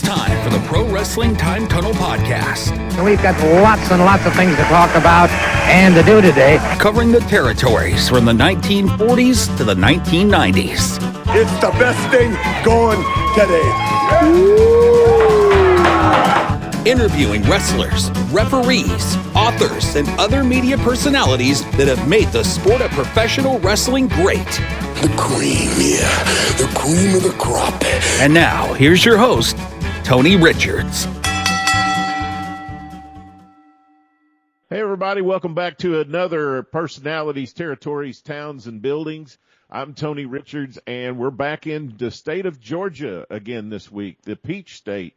time for the Pro Wrestling Time Tunnel Podcast. We've got lots and lots of things to talk about and to do today. Covering the territories from the 1940s to the 1990s. It's the best thing going today. Interviewing wrestlers, referees, authors, and other media personalities that have made the sport of professional wrestling great. The cream, yeah. The cream of the crop. And now, here's your host, Tony Richards. Hey, everybody. Welcome back to another Personalities, Territories, Towns, and Buildings. I'm Tony Richards, and we're back in the state of Georgia again this week, the Peach State.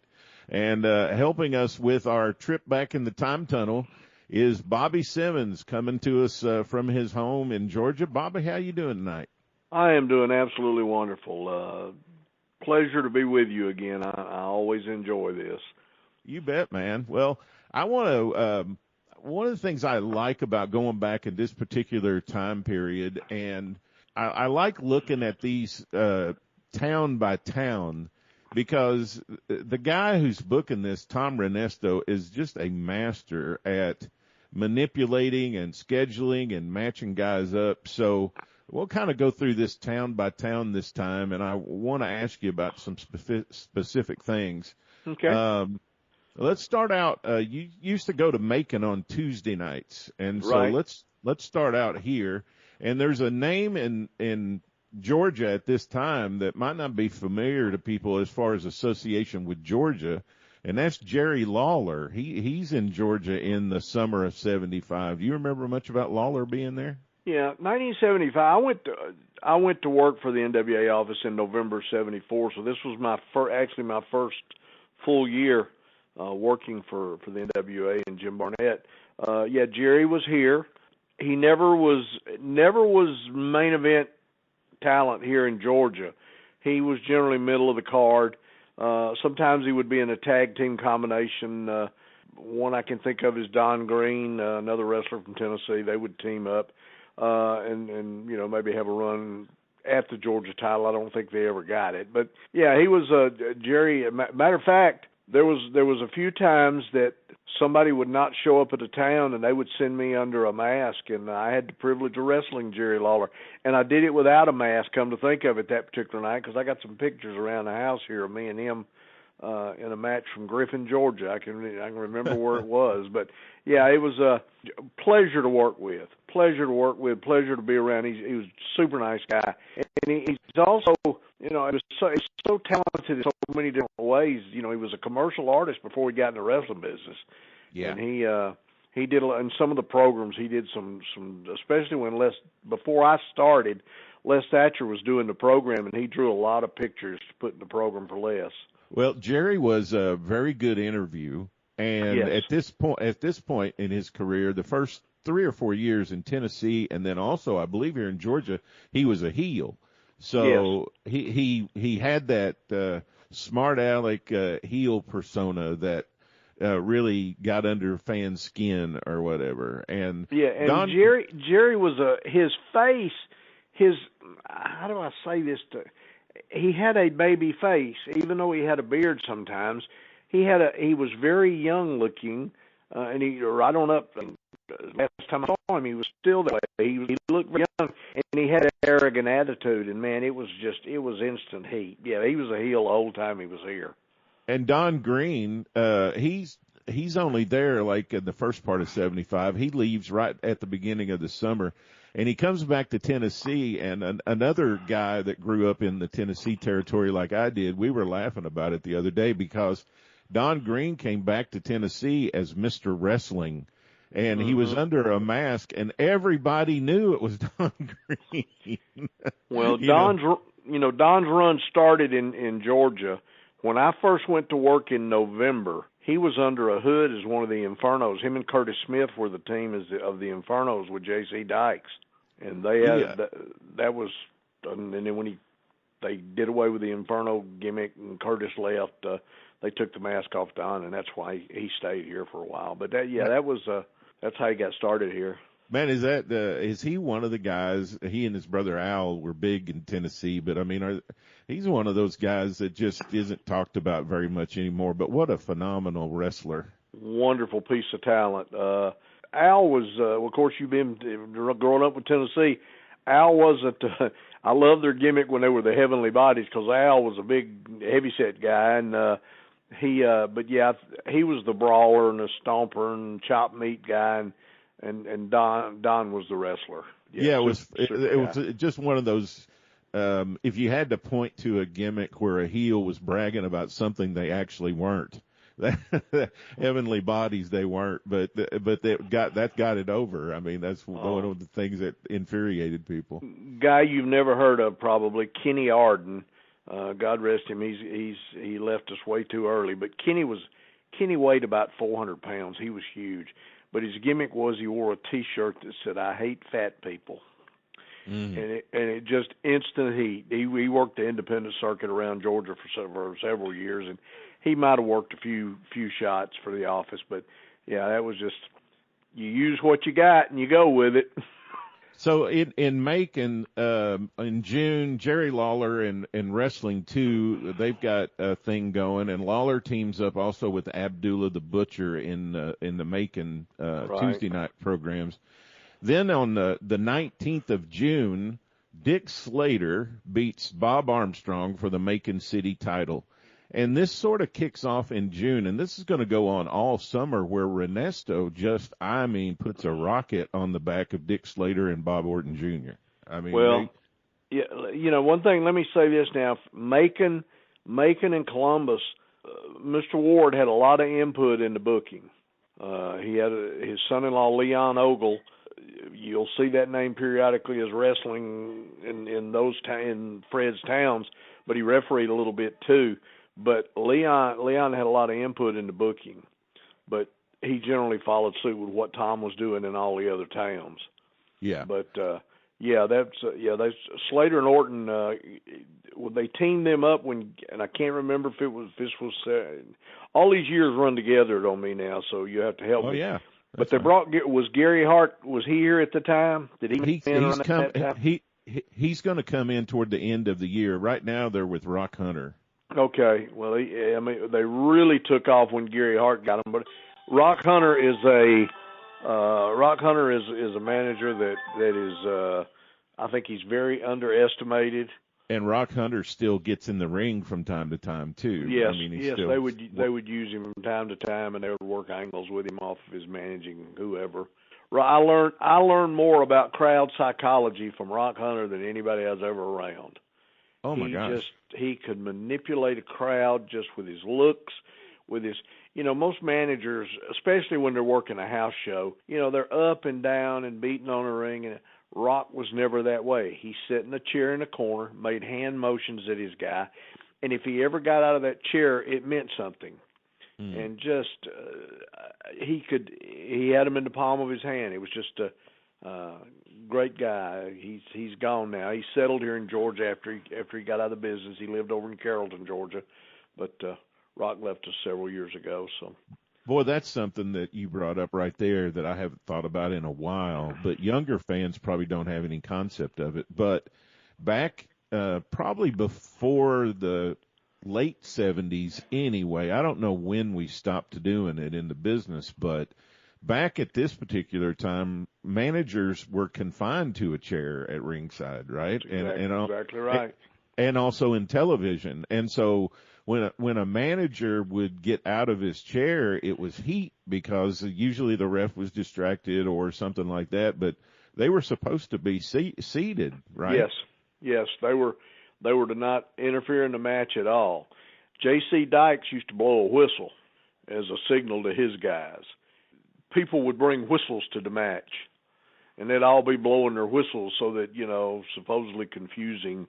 And helping us with our trip back in the time tunnel is Bobby Simmons, coming to us from his home in Georgia. Bobby, how you doing tonight? I am doing absolutely wonderful. Pleasure to be with you again. I always enjoy this. You bet, man. Well, I want to one of the things I like about going back in this particular time period, and I like looking at these town by town, because the guy who's booking this, Tom Renesto, is just a master at manipulating and scheduling and matching guys up. So we'll kind of go through this town by town this time, and I want to ask you about some specific things. Okay. Let's start out. You used to go to Macon on Tuesday nights, and so Right. let's start out here. And there's a name in Georgia at this time that might not be familiar to people as far as association with Georgia, and that's Jerry Lawler. He's in Georgia in the summer of '75. Do you remember much about Lawler being there? Yeah, 1975. I went to work for the NWA office in November '74, so this was my first full year working for the NWA and Jim Barnett. Yeah, Jerry was here. He never was main event talent here in Georgia. He was generally middle of the card. Sometimes he would be in a tag team combination. One I can think of is Don Green, another wrestler from Tennessee. They would team up and you know, maybe have a run at the Georgia title. I don't think they ever got it, but yeah, he was Jerry. Matter of fact, there was a few times that somebody would not show up at a town and they would send me under a mask, and I had the privilege of wrestling Jerry Lawler. And I did it without a mask, come to think of it, that particular night, because I got some pictures around the house here of me and him in a match from Griffin, Georgia. I can remember where it was. But, yeah, it was a pleasure to work with, pleasure to be around. He was a super nice guy. And he's also, you know, he's so talented in so many different ways. You know, he was a commercial artist before he got in the wrestling business. Yeah. And he did in some of the programs. He did some especially when before I started, Les Thatcher was doing the program, and he drew a lot of pictures to put in the program for Les. Well, Jerry was a very good interview, and Yes. at this point in his career, the first 3 or 4 years in Tennessee, and then also I believe here in Georgia, he was a heel. So Yes. he had that smart aleck heel persona that really got under fans' skin or whatever. And Yeah, and Jerry was his face, how do I say this he had a baby face, even though he had a beard sometimes. He was very young looking, and he right on up. Last time I saw him, he was still that way. He looked very young, and he had an arrogant attitude. And man, it was instant heat. Yeah, he was a heel the whole time he was here. And Don Green, he's only there like in the first part of '75. He leaves right at the beginning of the summer, and he comes back to Tennessee. And another guy that grew up in the Tennessee territory like I did, we were laughing about it the other day because Don Green came back to Tennessee as Mr. Wrestling, and he was under a mask, and everybody knew it was Don Green. Well, Don's run started in Georgia. When I first went to work in November, he was under a hood as one of the Infernos. Him and Curtis Smith were the team of the Infernos with J.C. Dykes, and they had that was. And then when they did away with the Inferno gimmick and Curtis left, they took the mask off Don, and that's why he stayed here for a while. But that's how he got started here. Man, is he one of the guys? He and his brother Al were big in Tennessee, but I mean, he's one of those guys that just isn't talked about very much anymore. But what a phenomenal wrestler! Wonderful piece of talent. Al was, of course, you've been growing up with Tennessee. Al wasn't. I love their gimmick when they were the Heavenly Bodies because Al was a big, heavyset guy, and but yeah, he was the brawler and the stomper and chop meat guy, and Don was the wrestler. Yeah, it was just one of those. If you had to point to a gimmick where a heel was bragging about something they actually weren't, Heavenly Bodies they weren't, but that got it over. I mean, that's one of the things that infuriated people. Guy you've never heard of probably, Kenny Arden. God rest him. He left us way too early. But Kenny weighed about 400 pounds. He was huge. But his gimmick was he wore a T-shirt that said, "I hate fat people." Mm. And it just instant heat. He worked the independent circuit around Georgia for several years, and he might have worked a few shots for the office. But yeah, that was just, you use what you got and you go with it. So in Macon, in June, Jerry Lawler and Wrestling 2, they've got a thing going, and Lawler teams up also with Abdullah the Butcher in the Macon right. Tuesday night programs. Then on the 19th of June, Dick Slater beats Bob Armstrong for the Macon City title. And this sort of kicks off in June, and this is going to go on all summer, where Ernesto just, puts a rocket on the back of Dick Slater and Bob Orton Jr. I mean, well, yeah, one thing, let me say this now. Macon and Columbus, Mr. Ward had a lot of input in the booking. He had his son-in-law, Leon Ogle. You'll see that name periodically as wrestling in Fred's towns, but he refereed a little bit too. But Leon had a lot of input in the booking, but he generally followed suit with what Tom was doing in all the other towns. Yeah. But that's Slater and Orton. They teamed them up and I can't remember if this was all these years run together on me now, so you have to help me. Oh yeah. But they brought, was Gary Hart, was he here at the time? Did he's going to come in toward the end of the year. Right now they're with Rock Hunter. Okay, well, they really took off when Gary Hart got him. But Rock Hunter is a manager that is I think he's very underestimated. And Rock Hunter still gets in the ring from time to time too. Yes, they would use him from time to time, and they would work angles with him off of his managing whoever. I learned more about crowd psychology from Rock Hunter than anybody I was ever around. Oh my gosh. He could manipulate a crowd just with his looks, with his, most managers, especially when they're working a house show, they're up and down and beating on a ring, and Rock was never that way. He sat in a chair in a corner, made hand motions at his guy, and if he ever got out of that chair, it meant something. Mm. And just he had him in the palm of his hand. It was just a great guy. He's gone now. He settled here in Georgia after he got out of the business. He lived over in Carrollton, Georgia, but Rock left us several years ago. So, boy, that's something that you brought up right there that I haven't thought about in a while. But younger fans probably don't have any concept of it. But back probably before the late 70s, anyway. I don't know when we stopped doing it in the business, but back at this particular time, managers were confined to a chair at ringside, right? Exactly right. And also in television. And so when a manager would get out of his chair, it was heat because usually the ref was distracted or something like that. But they were supposed to be seated, right? Yes, they were to not interfere in the match at all. J.C. Dykes used to blow a whistle as a signal to his guys. People would bring whistles to the match, and they'd all be blowing their whistles so that, supposedly confusing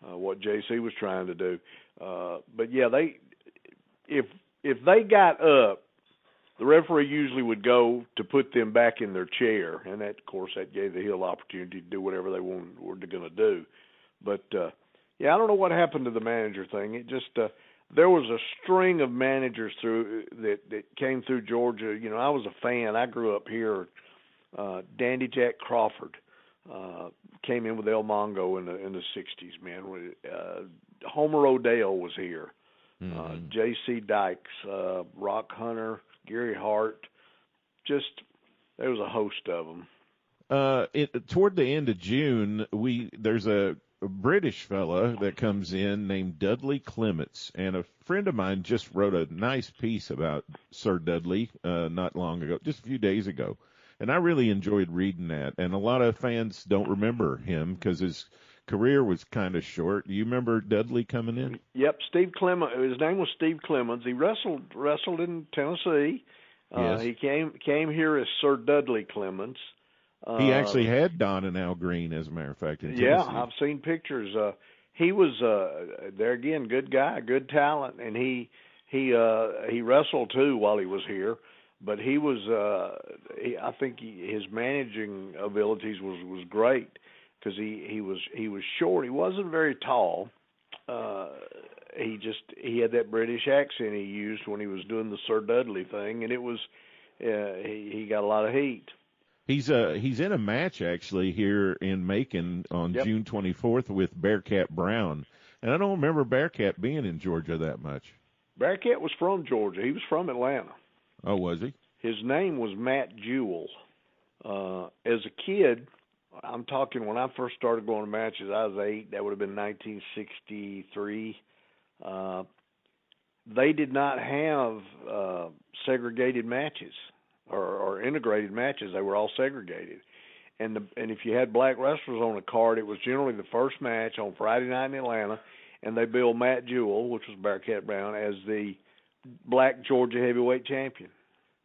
what JC was trying to do. But yeah, if they got up, the referee usually would go to put them back in their chair, and that, of course, that gave the heel opportunity to do whatever they were going to do. But yeah, I don't know what happened to the manager thing. It just there was a string of managers that came through Georgia. I was a fan. I grew up here Dandy Jack Crawford came in with El Mongo in the 60s, man. Homer O'Dell was here. J.C. Dykes, Rock Hunter, Gary Hart. Just, there was a host of them. Toward the end of June, there's a British fella that comes in named Dudley Clements, and a friend of mine just wrote a nice piece about Sir Dudley not long ago, just a few days ago, and I really enjoyed reading that. And a lot of fans don't remember him because his career was kind of short. Do you remember Dudley coming in? Yep, Steve Clements. His name was Steve Clements. He wrestled in Tennessee. Yes. He came here as Sir Dudley Clements. He actually had Don and Al Green, as a matter of fact, in Tennessee. Yeah, I've seen pictures. He was there again, good guy, good talent, and he wrestled too while he was here. But he was, I think his managing abilities was great because he was short. He wasn't very tall. He had that British accent he used when he was doing the Sir Dudley thing, and it was he got a lot of heat. He's in a match actually here in Macon on June 24th with Bearcat Brown, and I don't remember Bearcat being in Georgia that much. Bearcat was from Georgia. He was from Atlanta. Oh, was he? His name was Matt Jewell. As a kid, I'm talking when I first started going to matches, I was 8. That would have been 1963. They did not have segregated matches or integrated matches. They were all segregated. And if you had black wrestlers on a card, it was generally the first match on Friday night in Atlanta, and they billed Matt Jewell, which was Bearcat Brown, as the black Georgia heavyweight champion.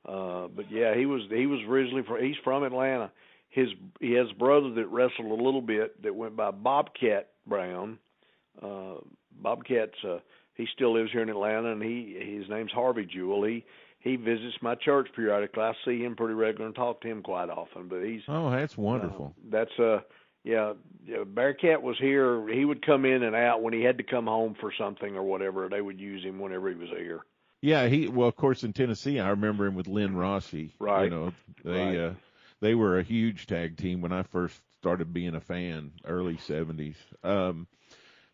But yeah, he was originally he's from Atlanta. He has a brother that wrestled a little bit that went by Bobcat Brown. Bobcat's he still lives here in Atlanta, and his name's Harvey Jewell. He visits my church periodically. I see him pretty regular and talk to him quite often. But that's wonderful. Bearcat was here. He would come in and out when he had to come home for something or whatever. They would use him whenever he was here. Yeah, of course in Tennessee I remember him with Lynn Rossi. Right. They were a huge tag team when I first started being a fan, early 70s.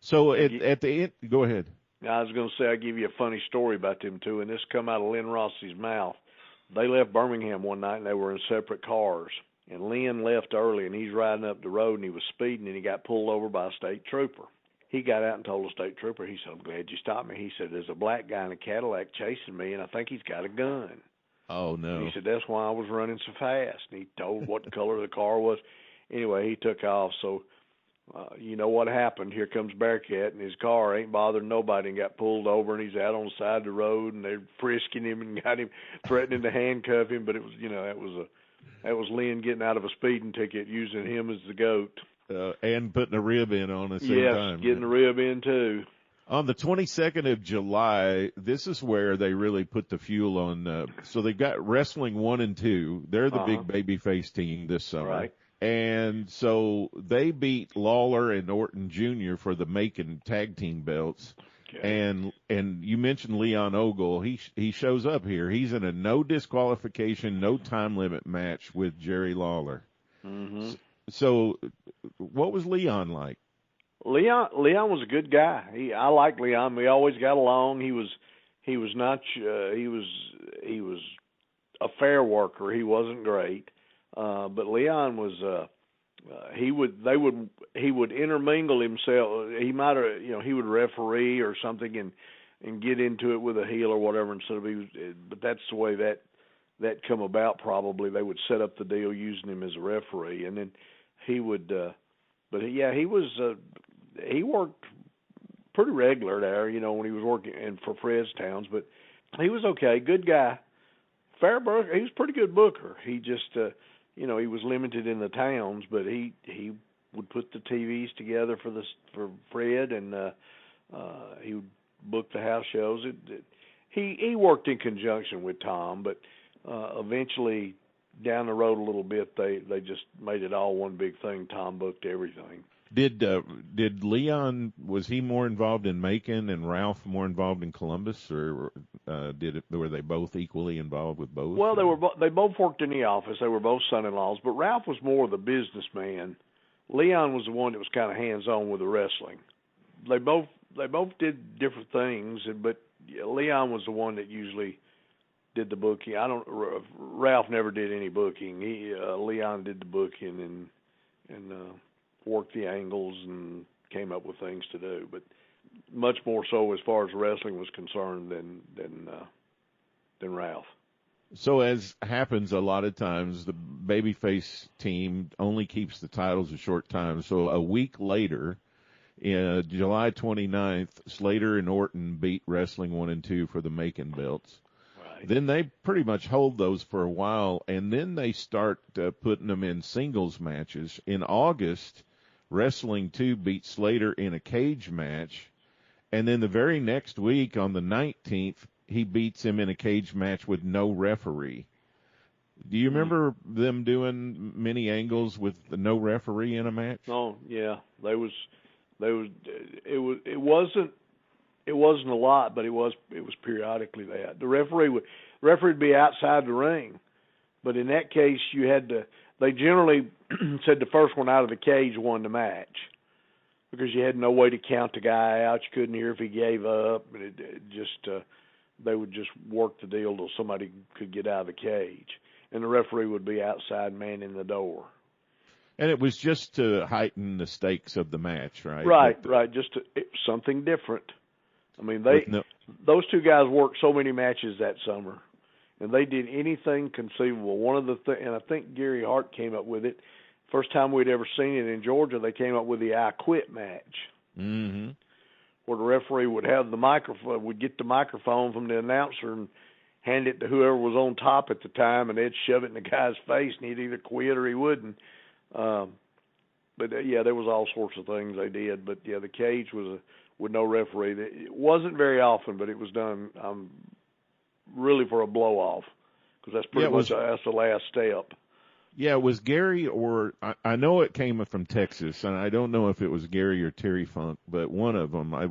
So at the end, go ahead. I was going to say, I'll give you a funny story about them two, and this come out of Lynn Rossi's mouth. They left Birmingham one night, and they were in separate cars. And Lynn left early, and he's riding up the road, and he was speeding, and he got pulled over by a state trooper. He got out and told the state trooper, he said, "I'm glad you stopped me." He said, "There's a black guy in a Cadillac chasing me, and I think he's got a gun." Oh, no. And he said, "That's why I was running so fast." And he told what color the car was. Anyway, he took off, so... you know what happened. Here comes Bearcat, and his car ain't bothering nobody, and got pulled over, and he's out on the side of the road, and they're frisking him and got him, threatening to handcuff him. But it was, that was Lynn getting out of a speeding ticket, using him as the goat. And putting a rib in on the same time. Yes, getting a rib in too. On the 22nd of July, this is where they really put the fuel on. So they've got Wrestling 1 and 2. They're the big babyface team this summer. Right. And so they beat Lawler and Orton Jr. for the Macon tag team belts. Okay. And you mentioned Leon Ogle. He shows up here. He's in a no disqualification, no time limit match with Jerry Lawler. Mm-hmm. So what was Leon like? Leon was a good guy. I liked Leon. We always got along. He was a fair worker. He wasn't great. But Leon was he would intermingle himself. He might have he would referee or something and get into it with a heel or whatever instead of but that's the way that come about. Probably they would set up the deal using him as a referee, and then he would he worked pretty regular there, when he was working for Fred's Towns, but he was okay, good guy, fair booker. He was a pretty good booker. He just he was limited in the towns, but he would put the TVs together for Fred, and he would book the house shows. He worked in conjunction with Tom, but eventually down the road a little bit, they just made it all one big thing. Tom booked everything. Did Leon, was he more involved in Macon and Ralph more involved in Columbus, or were they both equally involved with both? Well, they both worked in the office. They were both son-in-laws, but Ralph was more the businessman. Leon was the one that was kind of hands-on with the wrestling. They both did different things, but Leon was the one that usually did the booking. Ralph never did any booking. Leon did the booking and worked the angles and came up with things to do, but much more so as far as wrestling was concerned than Ralph. So as happens a lot of times, the babyface team only keeps the titles a short time. So a week later, July 29th, Slater and Orton beat Wrestling 1 and 2 for the Macon belts. Right. Then they pretty much hold those for a while, and then they start putting them in singles matches. In August, Wrestling 2 beat Slater in a cage match, and then the very next week on the 19th, he beats him in a cage match with no referee. Do you remember them doing many angles with no referee in a match? Oh yeah, it wasn't a lot, but it was periodically that the referee would be outside the ring, but in that case you had to. They generally said the first one out of the cage won the match because you had no way to count the guy out. You couldn't hear if he gave up, and they would just work the deal till somebody could get out of the cage, and the referee would be outside manning the door. And it was just to heighten the stakes of the match, right? Right. Just something different. I mean, those two guys worked so many matches that summer, and they did anything conceivable. And I think Gary Hart came up with it. First time we'd ever seen it in Georgia, they came up with the I Quit match. Mm-hmm. Where the referee would have the microphone, would get the microphone from the announcer and hand it to whoever was on top at the time, and they'd shove it in the guy's face, and he'd either quit or he wouldn't. There was all sorts of things they did. But yeah, the cage was with no referee. It wasn't very often, but it was done really for a blow off, because that's pretty much that's the last step. Yeah, it was Gary, or I know it came from Texas, and I don't know if it was Gary or Terry Funk, but one of them. I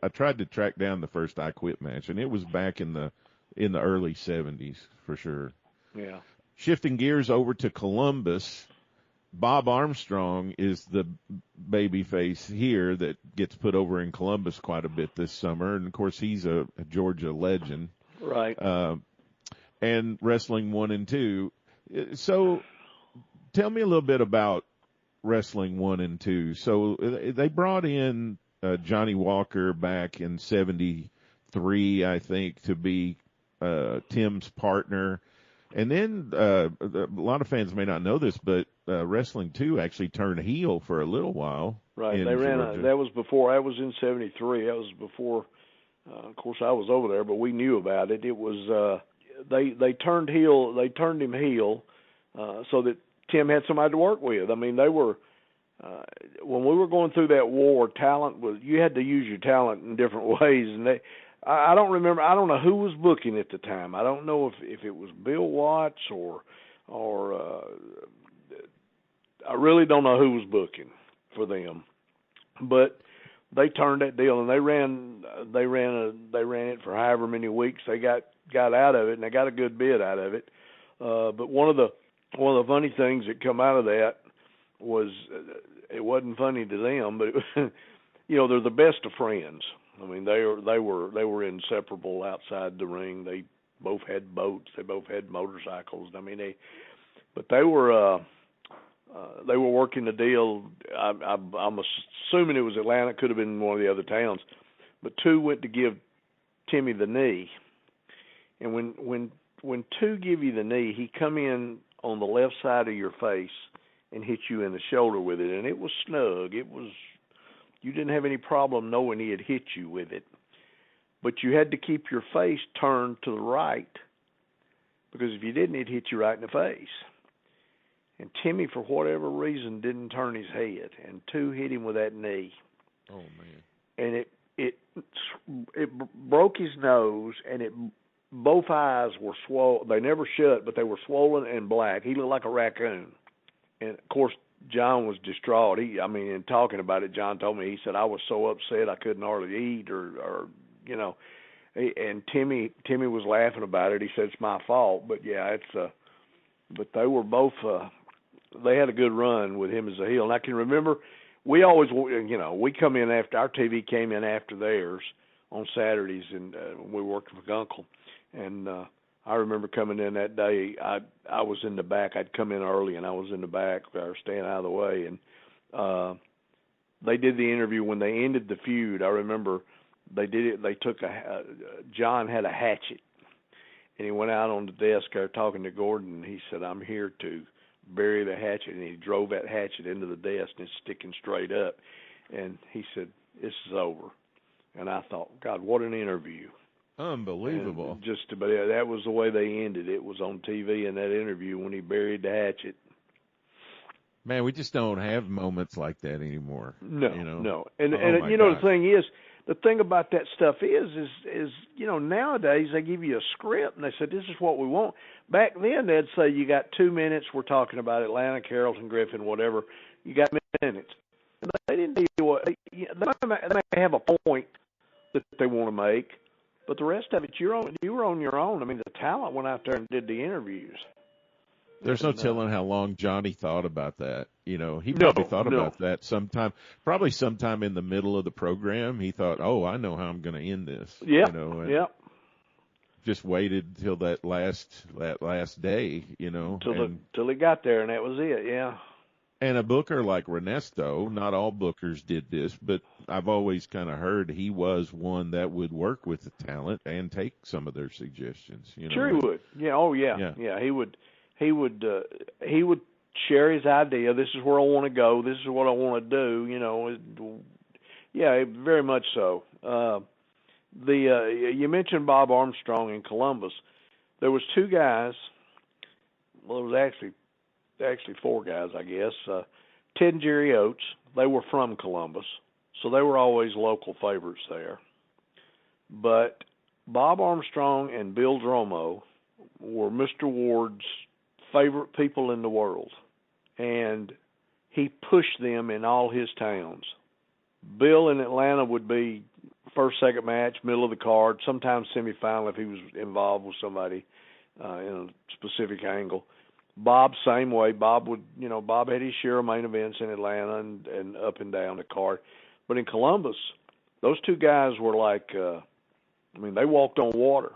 tried to track down the first I Quit match, and it was back in the early 70s for sure. Yeah. Shifting gears over to Columbus, Bob Armstrong is the babyface here that gets put over in Columbus quite a bit this summer, and of course he's a Georgia legend. Right. And Wrestling 1 and 2. So tell me a little bit about Wrestling 1 and 2. So they brought in Johnny Walker back in 73, I think, to be Tim's partner. And then a lot of fans may not know this, but Wrestling 2 actually turned heel for a little while. Right. They ran that was before. I was in 73. That was before, of course, I was over there, but we knew about it. It was they turned heel. They turned him heel so that Tim had somebody to work with. I mean, they were when we were going through that war, you had to use your talent in different ways, and I don't remember. I don't know who was booking at the time. I don't know if it was Bill Watts or I really don't know who was booking for them, but they turned that deal and they ran it for however many weeks they got out of it, and they got a good bit out of it. But one of the funny things that come out of that was it wasn't funny to them, but it was, they're the best of friends. I mean, they were inseparable outside the ring. They both had boats. They both had motorcycles. I mean, they were working the deal. I'm assuming it was Atlanta. It could have been one of the other towns. But two went to give Timmy the knee, and when two give you the knee, he come in on the left side of your face and hit you in the shoulder with it, and it was snug. You didn't have any problem knowing he had hit you with it. But you had to keep your face turned to the right, because if you didn't, it'd hit you right in the face. And Timmy, for whatever reason, didn't turn his head, and two hit him with that knee. Oh, man. And it broke his nose, and both eyes were swollen. They never shut, but they were swollen and black. He looked like a raccoon. And, of course, John was distraught. In talking about it, John told me, he said, I was so upset I couldn't hardly eat or you know. And Timmy was laughing about it. He said, it's my fault. But, yeah, but they were both they had a good run with him as a heel. And I can remember we always, we come in after, our TV came in after theirs on Saturdays, and we worked with Gunkel. And I remember coming in that day. I was in the back. I'd come in early, and I was in the back, or staying out of the way. And they did the interview when they ended the feud. I remember they did it. They took John had a hatchet, and he went out on the desk there talking to Gordon. And he said, "I'm here to bury the hatchet," and he drove that hatchet into the desk, and it's sticking straight up. And he said, "This is over." And I thought, God, what an interview! Unbelievable. But that was the way they ended. It was on TV in that interview when he buried the hatchet. Man, we just don't have moments like that anymore. No, no. And gosh. the thing is, the thing about that stuff is nowadays they give you a script and they say, this is what we want. Back then they'd say, you got 2 minutes, we're talking about Atlanta, Carrollton, Griffin, whatever. You got minutes. And they didn't tell you what, they may have a point that they want to make, but the rest of it, you were on your own. I mean, the talent went out there and did the interviews. There's no telling how long Johnny thought about that. He probably thought about that sometime in the middle of the program. He thought, oh, I know how I'm going to end this. Yeah. Just waited till that last day, Till he got there, and that was it, yeah. And a booker like Ernesto, not all bookers did this, but I've always kind of heard he was one that would work with the talent and take some of their suggestions. Sure he would. Yeah. Oh, yeah. Yeah. He would share his idea. This is where I want to go. This is what I want to do. Yeah, very much so. You mentioned Bob Armstrong in Columbus. There was 2 guys. Well, it was actually 4 guys, I guess. Ted and Jerry Oates. They were from Columbus, so they were always local favorites there. But Bob Armstrong and Bill Dromo were Mr. Ward's favorite people in the world, and he pushed them in all his towns. Bill in Atlanta would be first, second match, middle of the card, sometimes semifinal if he was involved with somebody in a specific angle. Bob, same way. Bob had his share of main events in Atlanta and up and down the card. But in Columbus, those 2 guys were like, they walked on water,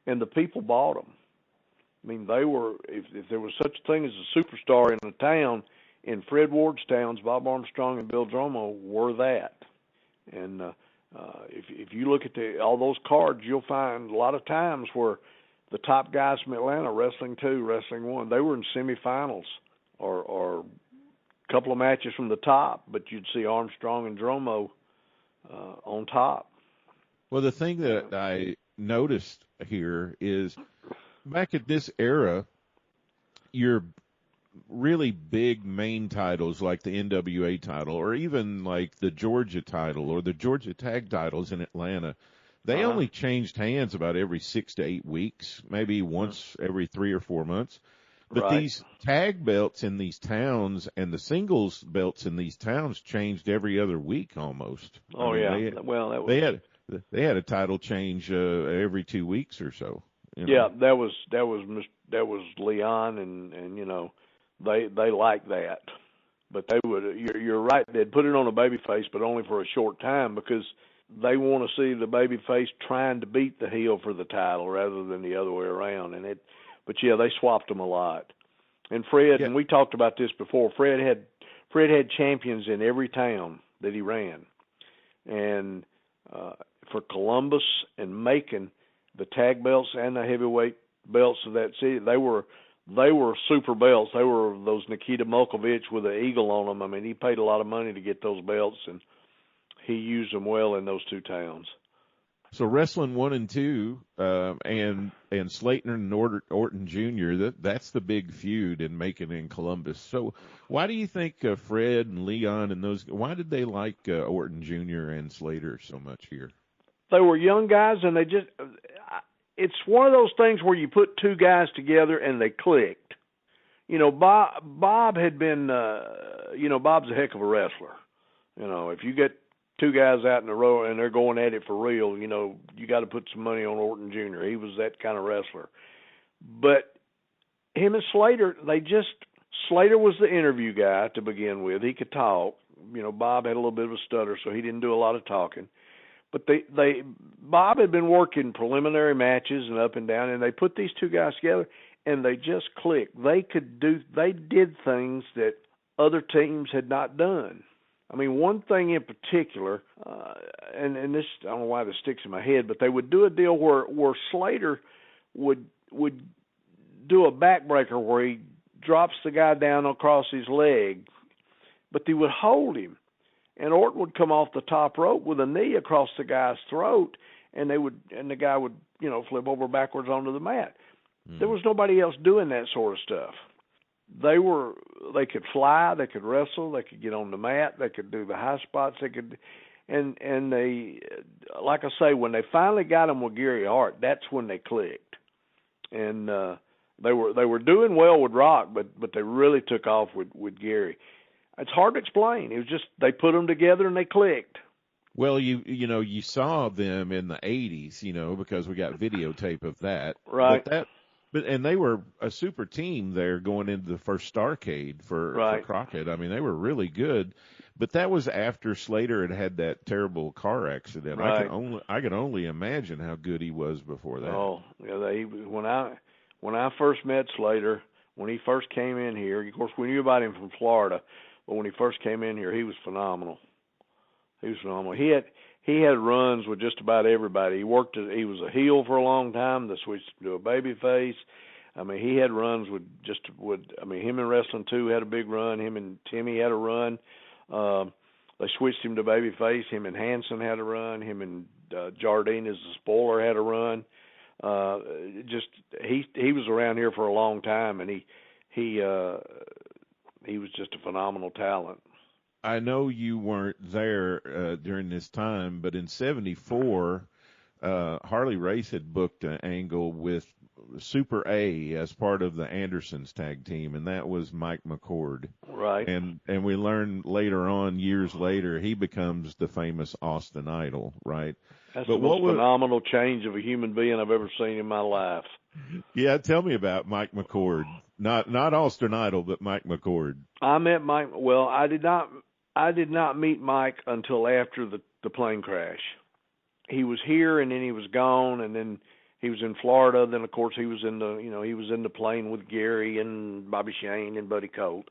and the people bought them. They were, if there was such a thing as a superstar in a town, in Fred Ward's towns, Bob Armstrong and Bill Dromo were that. And if you look at all those cards, you'll find a lot of times where the top guys from Atlanta, wrestling 2, wrestling 1, they were in semifinals or a couple of matches from the top, but you'd see Armstrong and Dromo on top. Well, the thing that I noticed here is back at this era, your really big main titles like the NWA title or even like the Georgia title or the Georgia tag titles in Atlanta, they only changed hands about every 6 to 8 weeks, maybe once every 3 or 4 months. But these tag belts in these towns and the singles belts in these towns changed every other week almost. They had a title change every 2 weeks or so. Yeah, that was Leon, and they liked that, but they would. You're right. They'd put it on a babyface, but only for a short time because they want to see the babyface trying to beat the heel for the title rather than the other way around. But they swapped them a lot. And Fred, and we talked about this before. Fred had champions in every town that he ran, and for Columbus and Macon, the tag belts and the heavyweight belts of that city, they were super belts. They were those Nikita Mulkovich with an eagle on them. He paid a lot of money to get those belts, and he used them well in those 2 towns. So wrestling 1 and 2, and Slater and Orton Jr., that's the big feud in Macon and Columbus. So why do you think Fred and Leon and why did they like Orton Jr. and Slater so much here? They were young guys, and it's one of those things where you put 2 guys together and they clicked. Bob had been, Bob's a heck of a wrestler. If you get two guys out in a row and they're going at it for real, you got to put some money on Orton Jr. He was that kind of wrestler. But him and Slater, Slater was the interview guy to begin with. He could talk. Bob had a little bit of a stutter, so he didn't do a lot of talking. But Bob had been working preliminary matches and up and down, and they put these two guys together, and they just clicked. They did things that other teams had not done. I mean, one thing in particular, and this, I don't know why this sticks in my head, but they would do a deal where Slater would do a backbreaker where he drops the guy down across his leg, but he would hold him, and Orton would come off the top rope with a knee across the guy's throat, and the guy would flip over backwards onto the mat. There was nobody else doing that sort of stuff. They could fly, they could wrestle, they could get on the mat, they could do the high spots, and they, like I say, when they finally got him with Gary Hart, that's when they clicked, and they were doing well with Rock, but they really took off with Gary. It's hard to explain. It was just they put them together and they clicked. Well, you saw them in the 80s, because we got videotape of that, right? And they were a super team there going into the first Starrcade for Crockett. I mean, they were really good, but that was after Slater had that terrible car accident. Right. I can only imagine how good he was before that. Oh, yeah. When I first met Slater, when he first came in here, of course we knew about him from Florida, but when he first came in here, he was phenomenal. He had runs with just about everybody. He was a heel for a long time. They switched to a baby face. I mean, he had runs him and Wrestling 2 had a big run. Him and Timmy had a run. They switched him to baby face. Him and Hanson had a run. Him and Jardine as the spoiler had a run. He was around here for a long time, and he was just a phenomenal talent. I know you weren't there during this time, but in '74, Harley Race had booked an angle with Super A as part of the Andersons tag team, and that was Mike McCord. Right. And we learned later on, years later, he becomes the famous Austin Idol, right? That's the most phenomenal change of a human being I've ever seen in my life. Yeah, tell me about Mike McCord. Not Austin Idol, but Mike McCord. I met Mike. Well, I did not meet Mike until after the plane crash. He was here and then he was gone, and then he was in Florida. Then of course he was in the plane with Gary and Bobby Shane and Buddy Colt.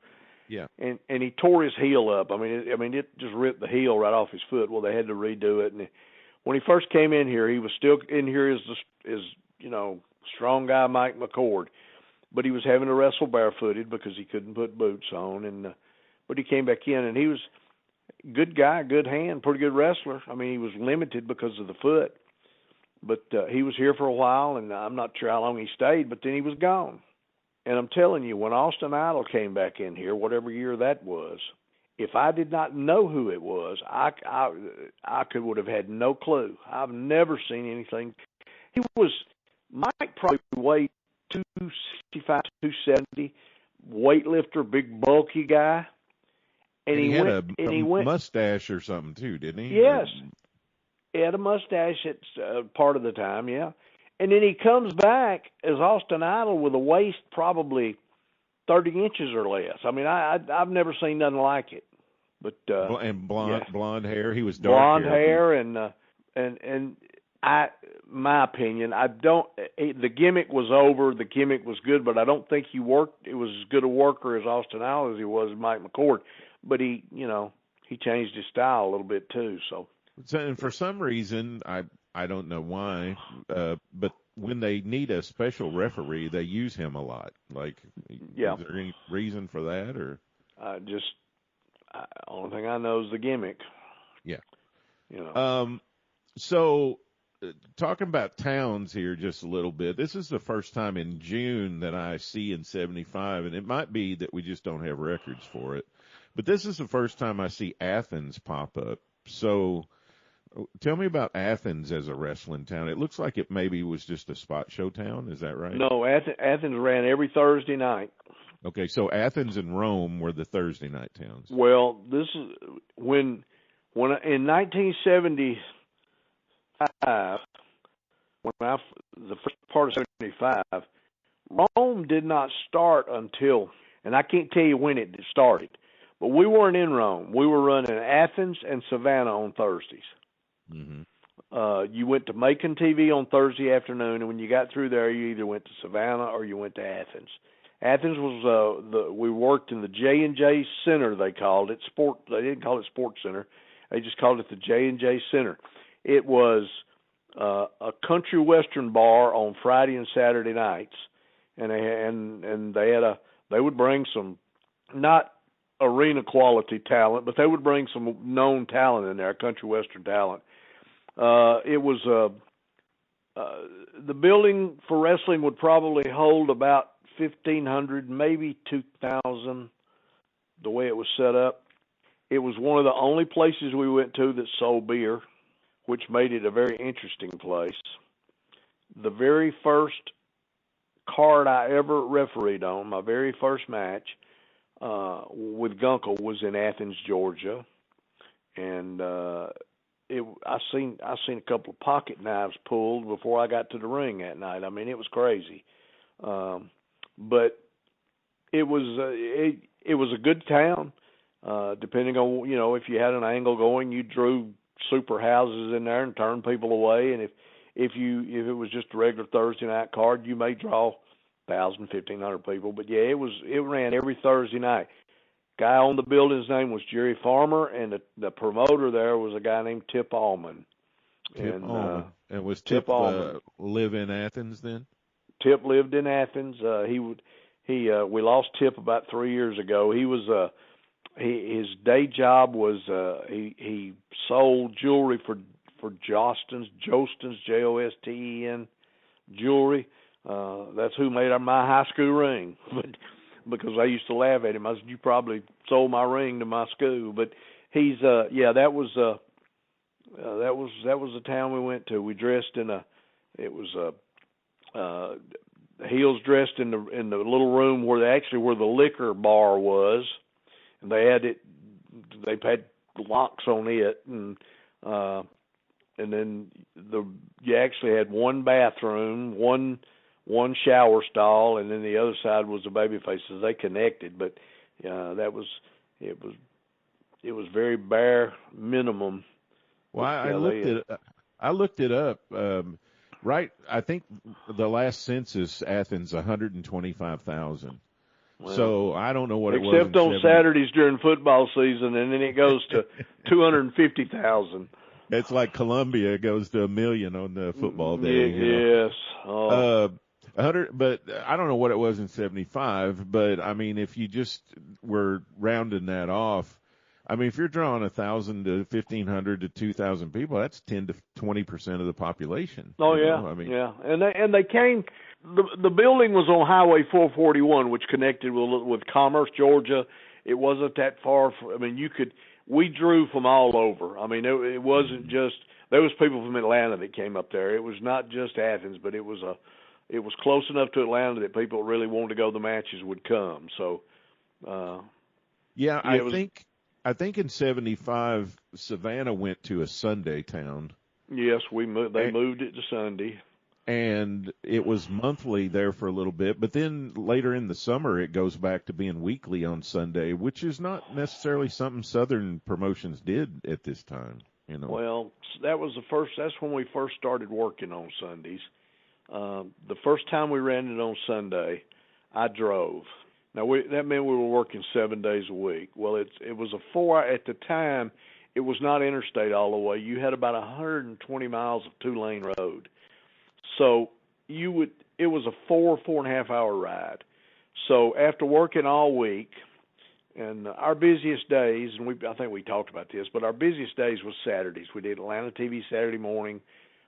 Yeah. And he tore his heel up. I mean it just ripped the heel right off his foot. Well, they had to redo it. And when he first came in here, he was still in here as strong guy Mike McCord, but he was having to wrestle barefooted because he couldn't put boots on. But he came back in, and he was a good guy, good hand, pretty good wrestler. I mean, he was limited because of the foot. But he was here for a while, and I'm not sure how long he stayed, but then he was gone. And I'm telling you, when Austin Idol came back in here, whatever year that was, if I did not know who it was, I would have had no clue. I've never seen anything. Mike probably weighed 265, 270, weightlifter, big bulky guy. And he had a mustache or something too, didn't he? Yes. He had a mustache at part of the time, yeah. And then he comes back as Austin Idol with a waist probably 30 inches or less. I mean, I've never seen nothing like it. But and blonde hair. He was dark blonde hair and my opinion, the gimmick was over. The gimmick was good, but I don't think he was as good a worker as Austin Idol as he was Mike McCord. But he changed his style a little bit too. So and for some reason, I don't know why, but when they need a special referee, they use him a lot. Like, yeah. Is there any reason for that, or? Only thing I know is the gimmick. Yeah. So talking about towns here just a little bit, this is the first time in June that I see in 75, and it might be that we just don't have records for it, but this is the first time I see Athens pop up. So tell me about Athens as a wrestling town. It looks like it maybe was just a spot show town. Is that right? No, Athens ran every Thursday night. Okay, so Athens and Rome were the Thursday night towns. Well, this is when in 1975, the first part of 75, Rome did not start until, and I can't tell you when it started, but we weren't in Rome. We were running Athens and Savannah on Thursdays. Mm-hmm. You went to Macon TV on Thursday afternoon, and when you got through there, you either went to Savannah or you went to Athens. Athens was we worked in the J&J Center, they called it. They didn't call it Sports Center. They just called it the J&J Center. It was a country western bar on Friday and Saturday nights, and they would bring some not arena quality talent, but they would bring some known talent in there, country western talent. It was the building for wrestling would probably hold about 1,500, maybe 2,000, the way it was set up. It was one of the only places we went to that sold beer, which made it a very interesting place. The very first card I ever refereed on, my very first match with Gunkel, was in Athens, Georgia, and I seen a couple of pocket knives pulled before I got to the ring that night. I mean, it was crazy, but it was a good town. Depending on if you had an angle going, you drew super houses in there and turned people away, and if it was just a regular Thursday night card, you may draw 1,000, 1,500 people. But yeah, it ran every Thursday night. Guy on the building's name was Jerry Farmer, and the promoter there was a guy named Tip Allman. And was Tip live in Athens then? Tip lived in Athens. We lost Tip about 3 years ago. He was his day job was he sold jewelry for Jostens, Josten jewelry. That's who made my high school ring. But because I used to laugh at him, I said, "You probably sold my ring to my school." But he's that was the town we went to. We dressed in Heels dressed in the little room where the liquor bar was, and they had locks on it, and then you actually had one bathroom, one shower stall, and then the other side was the baby faces. They connected, but it was very bare minimum. Well, I looked it up. Right, I think the last census, Athens, 125,000. Well, so I don't know what it was. Except on Saturdays during football season, and then it goes to 250,000. It's like Columbia goes to 1 million on the football day. Yes. Oh. 100, but I don't know what it was in 75. But I mean, if you just were rounding that off, I mean, if you're drawing 1,000 to 1,500 to 2,000 people, that's 10 to 20% of the population. Oh yeah, I mean, yeah, and they came. The building was on Highway 441, which connected with Commerce, Georgia. It wasn't that far. We drew from all over. I mean, it wasn't just there was people from Atlanta that came up there. It was not just Athens, but it was close enough to Atlanta that people that really wanted to go to the matches would come. So, I think in 75, Savannah went to a Sunday town. Yes, they moved it to Sunday. And it was monthly there for a little bit, but then later in the summer it goes back to being weekly on Sunday, which is not necessarily something Southern promotions did at this time. Well, that's when we first started working on Sundays. The first time we ran it on Sunday, I drove. Now that meant we were working 7 days a week. Well, it was a 4 at the time. It was not interstate all the way. You had about 120 miles of 2-lane road, so it was a 4.5 hour ride. So after working all week, and our busiest days, and I think we talked about this, but our busiest days was Saturdays. We did Atlanta TV Saturday morning.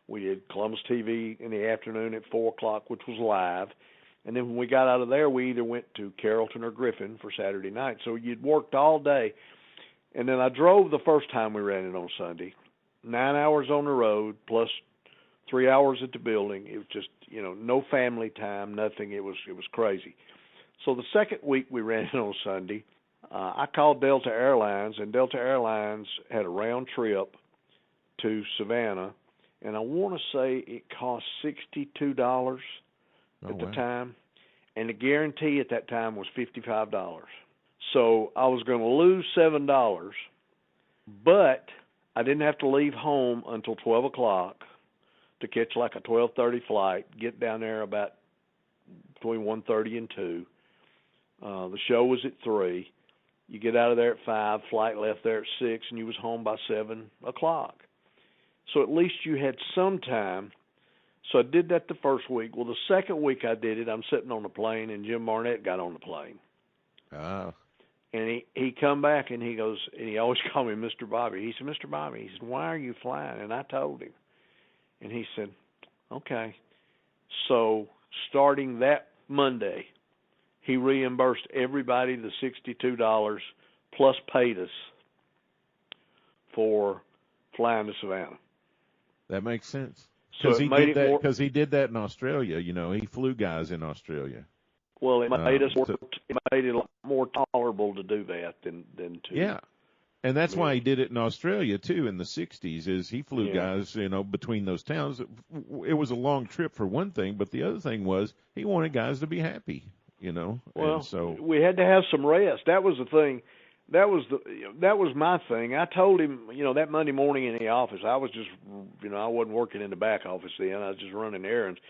We did Columbus TV in the afternoon at 4 o'clock, which was live. And then when we got out of there, we either went to Carrollton or Griffin for Saturday night. So you'd worked all day. And then I drove the first time we ran it on Sunday, 9 hours on the road plus 3 hours at the building. It was just, no family time, nothing. It was crazy. So the second week we ran it on Sunday, I called Delta Airlines, and Delta Airlines had a round trip to Savannah, and I want to say it cost $62 at the time, and the guarantee at that time was $55. So I was going to lose $7, but I didn't have to leave home until 12 o'clock to catch like a 12:30 flight, get down there about between 1:30 and 2. The show was at 3. You get out of there at 5, flight left there at 6, and you was home by 7 o'clock. So at least you had some time. So I did that the first week. Well, the second week I did it, I'm sitting on the plane, and Jim Barnett got on the plane. Oh. And he come back, and he goes, and he always called me Mr. Bobby. He said, Mr. Bobby, he said, why are you flying? And I told him. And he said, okay. So starting that Monday, he reimbursed everybody the $62 plus paid us for flying to Savannah. That makes sense. So Because he did that in Australia. You know, he flew guys in Australia. Well, it made it a lot more tolerable to do that than to. Yeah. And that's why he did it in Australia, too, in the 60s, is he flew guys, you know, between those towns. It was a long trip for one thing, but the other thing was he wanted guys to be happy, you know. Well, and so we had to have some rest. That was the thing. That was my thing. I told him, you know, that Monday morning in the office, I was just, you know, I wasn't working in the back office then. I was just running errands.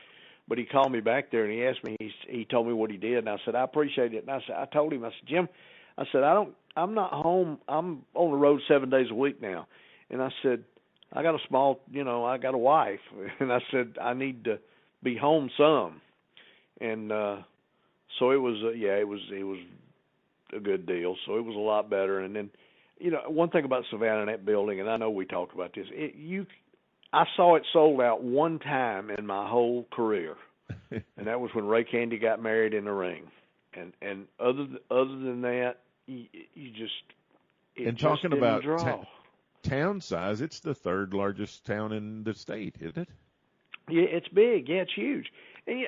But he called me back there, and he asked me, he told me what he did, and I said, I appreciate it. And I told him, I said, Jim, I said, I'm not home. I'm on the road 7 days a week now. And I said, I got a wife. And I said, I need to be home some. And so it was, it was a good deal. So it was a lot better. And then, you know, one thing about Savannah and that building, and I know we talked about this, I saw it sold out one time in my whole career. And that was when Ray Candy got married in the ring. And other than that, you just and talking about town size, it's the third largest town in the state, isn't it? Yeah, it's big. Yeah, it's huge. And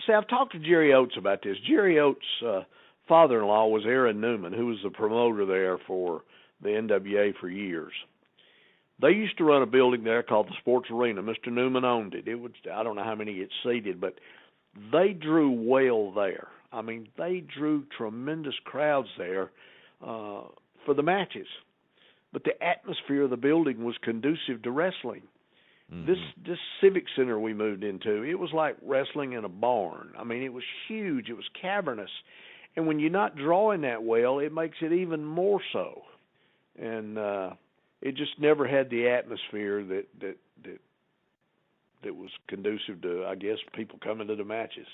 see, I've talked to Jerry Oates about this. Jerry Oates' father-in-law was Aaron Newman, who was the promoter there for the NWA for years. They used to run a building there called the Sports Arena. Mr. Newman owned it. I don't know how many it seated, but they drew well there. I mean, they drew tremendous crowds there for the matches. But the atmosphere of the building was conducive to wrestling. Mm-hmm. This civic center we moved into, it was like wrestling in a barn. I mean, it was huge. It was cavernous. And when you're not drawing that well, it makes it even more so. And it just never had the atmosphere that was conducive to, I guess, people coming to the matches.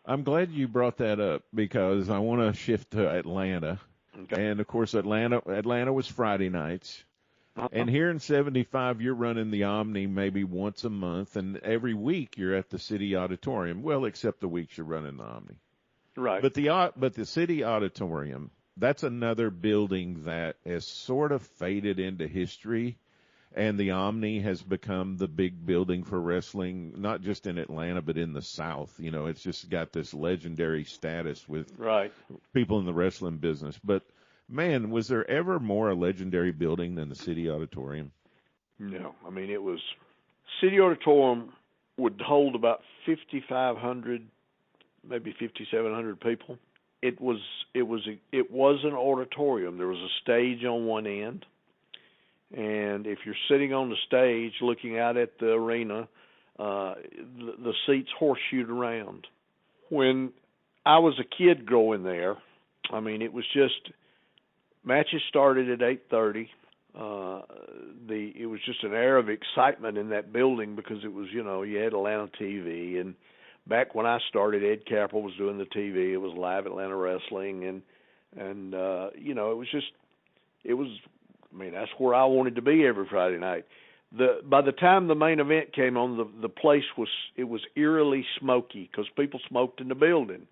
I'm glad you brought that up because I want to shift to Atlanta. Okay. And, of course, Atlanta was Friday nights. Uh-huh. And here in 75, you're running the Omni maybe once a month, and every week you're at the City Auditorium. Well, except the weeks you're running the Omni. Right. But the City Auditorium, that's another building that has sort of faded into history. And the Omni has become the big building for wrestling, not just in Atlanta, but in the South. You know, it's just got this legendary status with people in the wrestling business. But, man, was there ever more a legendary building than the City Auditorium? No. I mean, it was – City Auditorium would hold about 5,500, maybe 5,700 people. It was an auditorium. There was a stage on one end. And if you're sitting on the stage looking out at the arena, the seats horseshoed around. When I was a kid growing there, I mean, it was just matches started at 8:30. It was just an air of excitement in that building because it was, you know, you had Atlanta TV, and back when I started, Ed Capel was doing the TV. It was Live Atlanta Wrestling, and you know, it was. I mean, that's where I wanted to be every Friday night. By the time the main event came on, the place was eerily smoky because people smoked in the building.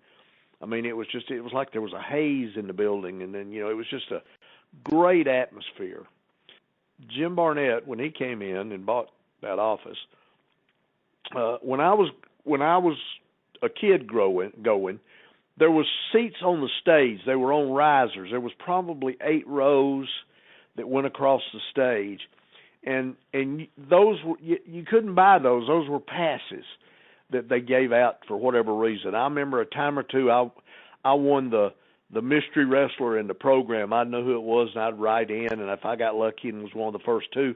I mean, it was like there was a haze in the building, and then, you know, it was just a great atmosphere. Jim Barnett, when he came in and bought that office, when I was a kid going, there was seats on the stage. They were on risers. There was probably 8 rows that went across the stage, and those were, you couldn't buy those. Those were passes that they gave out for whatever reason. I remember a time or two I won the mystery wrestler in the program. I'd know who it was, and I'd write in, and if I got lucky and was one of the first 2,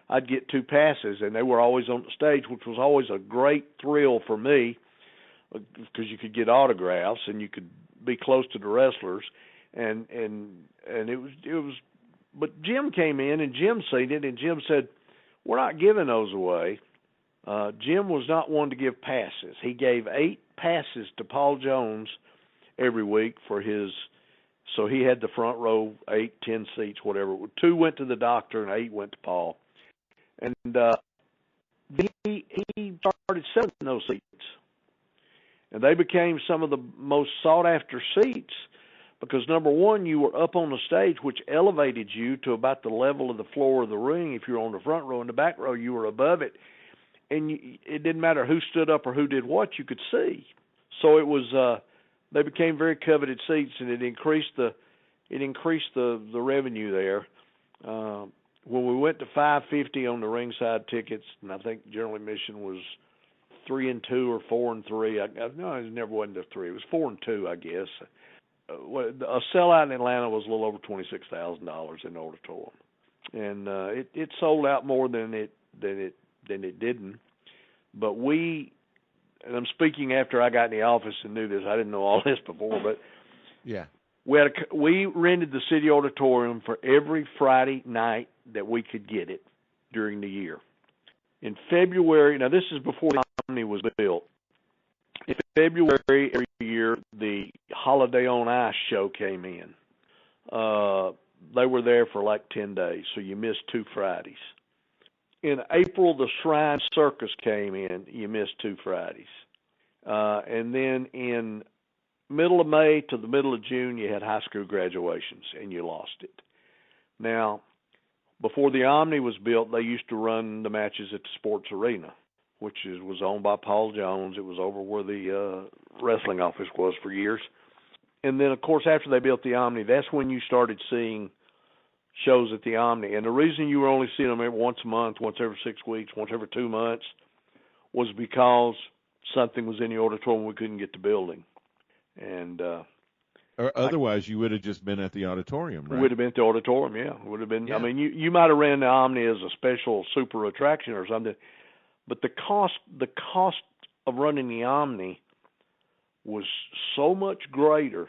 I'd get 2 passes, and they were always on the stage, which was always a great thrill for me because you could get autographs and you could be close to the wrestlers, and it was. But Jim came in and Jim seen it, and Jim said, "We're not giving those away." Jim was not one to give passes. He gave 8 passes to Paul Jones every week for his. So he had the front row, 8, 10 seats, whatever. 2 went to the doctor and 8 went to Paul. And he started selling those seats. And they became some of the most sought-after seats because, number one, you were up on the stage, which elevated you to about the level of the floor of the ring. If you were on the front row and the back row, you were above it. And it didn't matter who stood up or who did what, you could see. So it was they became very coveted seats, and it increased the revenue there. When we went to $5.50 on the ringside tickets, and I think general admission was 3 and 2 or 4 and 3. No, it never wasn't a 3. It was 4 and 2, I guess. A sellout in Atlanta was a little over $26,000 in the auditorium, and it sold out more than it didn't. But and I'm speaking after I got in the office and knew this. I didn't know all this before, but yeah, we rented the City Auditorium for every Friday night that we could get it during the year. In February, now this is before the Omni was built. In February every year, the Holiday on Ice show came in. They were there for like 10 days, so you missed 2 Fridays. In April, the Shrine Circus came in. You missed 2 Fridays. And then in middle of May to the middle of June, you had high school graduations, and you lost it. Now, before the Omni was built, they used to run the matches at the Sports Arena, which was owned by Paul Jones. It was over where the wrestling office was for years. And then, of course, after they built the Omni, that's when you started seeing shows at the Omni. And the reason you were only seeing them every once a month, once every 6 weeks, once every 2 months, was because something was in the auditorium we couldn't get the building. And or otherwise, you would have just been at the auditorium, right? Would have been at the auditorium, yeah. Would have been. Yeah. I mean, you might have ran the Omni as a special super attraction or something, but the cost of running the Omni was so much greater.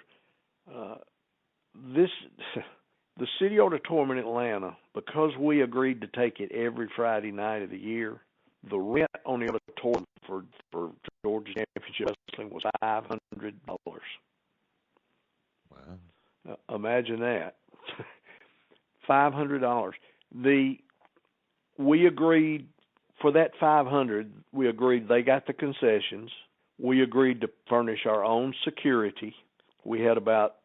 The City Auditorium in Atlanta, because we agreed to take it every Friday night of the year, the rent on the auditorium for Georgia Championship Wrestling was $500. Wow. Imagine that. $500. We agreed for that $500. We agreed they got the concessions. We agreed to furnish our own security. We had about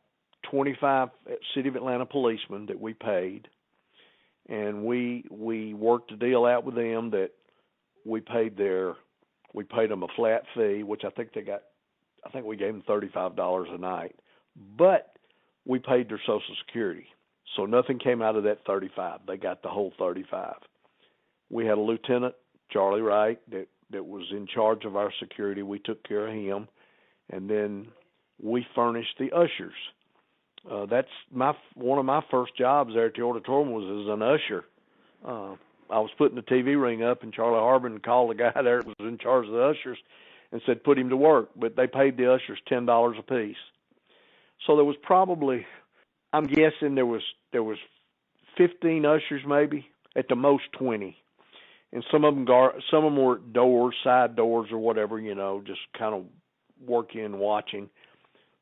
25 City of Atlanta policemen that we paid, and we worked a deal out with them that we paid them a flat fee, which I think we gave them $35 a night, but we paid their Social Security, so nothing came out of that $35. They got the whole $35. We had a Lieutenant, Charlie Wright, that was in charge of our security. We took care of him, and then we furnished the ushers. That's one of my first jobs there at the auditorium was as an usher. I was putting the TV ring up, and Charlie Harbin called the guy there that was in charge of the ushers and said, put him to work. But they paid the ushers $10 apiece. So there was probably, I'm guessing there was 15 ushers maybe, at the most 20. And some of them were doors, side doors or whatever, just kind of working, watching.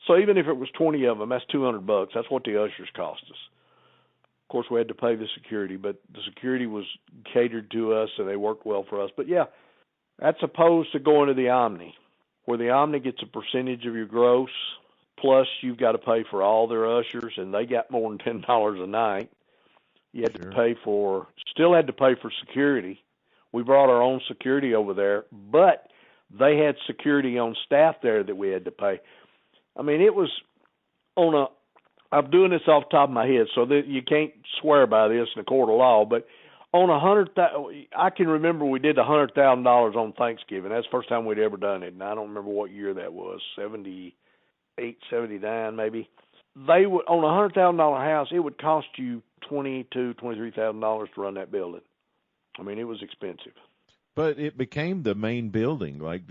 So even if it was 20 of them, that's $200. That's what the ushers cost us. Of course, we had to pay the security, but the security was catered to us, and they worked well for us. But, yeah, that's opposed to going to the Omni, where the Omni gets a percentage of your gross, plus you've got to pay for all their ushers, and they got more than $10 a night. You had to still had to pay for security. We brought our own security over there, but they had security on staff there that we had to pay. I mean, it was on a. I'm doing this off the top of my head, so that you can't swear by this in a court of law. But on I can remember we did $100,000 on Thanksgiving. That's the first time we'd ever done it, and I don't remember what year that was. 78, 79 maybe. They would on a $100,000 house. It would cost you $23,000 to run that building. I mean, it was expensive. But it became the main building. Like,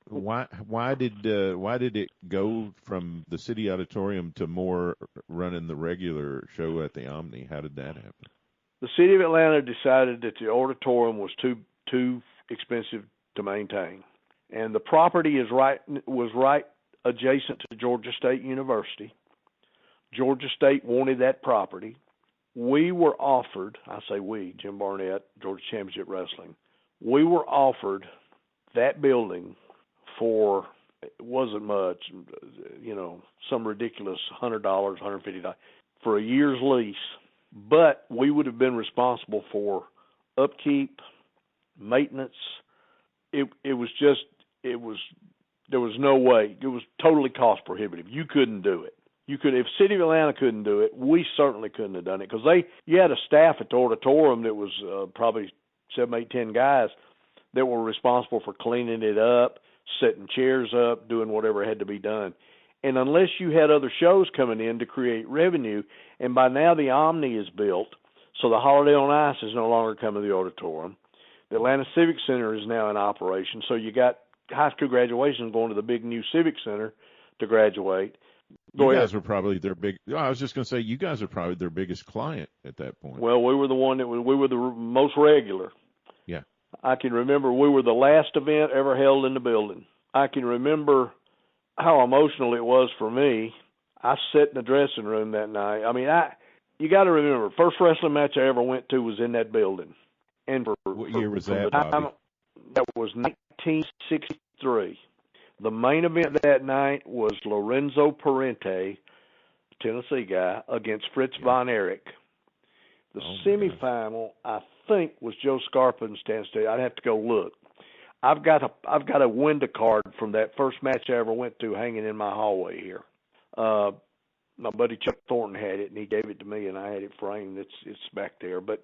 why did it go from the City Auditorium to more running the regular show at the Omni? How did that happen? The City of Atlanta decided that the auditorium was too expensive to maintain, and the property was right adjacent to Georgia State University. Georgia State wanted that property. We were offered, I say we, Jim Barnett, Georgia Championship Wrestling, we were offered that building for, it wasn't much, some ridiculous $100, $150 for a year's lease, but we would have been responsible for upkeep, maintenance. There was no way. It was totally cost prohibitive. You couldn't do it. If City of Atlanta couldn't do it, we certainly couldn't have done it, because you had a staff at the auditorium that was probably 7, 8, 10 guys that were responsible for cleaning it up, setting chairs up, doing whatever had to be done. And unless you had other shows coming in to create revenue, and by now the Omni is built, so the Holiday on Ice is no longer coming to the auditorium. The Atlanta Civic Center is now in operation, so you got high school graduations going to the big new Civic Center to graduate. You guys were probably their I was just going to say, you guys are probably their biggest client at that point. Well, we were the most regular. Yeah. I can remember we were the last event ever held in the building. I can remember how emotional it was for me. I sat in the dressing room that night. I mean, you got to remember, first wrestling match I ever went to was in that building. And what year was that, Bobby? That was 1963. The main event that night was Lorenzo Parente, Tennessee guy, against Fritz Von Erich. The semifinal, I think, was Joe Scarpa and Stan State. I'd have to go look. I've got a window card from that first match I ever went to hanging in my hallway here. My buddy Chuck Thornton had it, and he gave it to me, and I had it framed. It's back there. But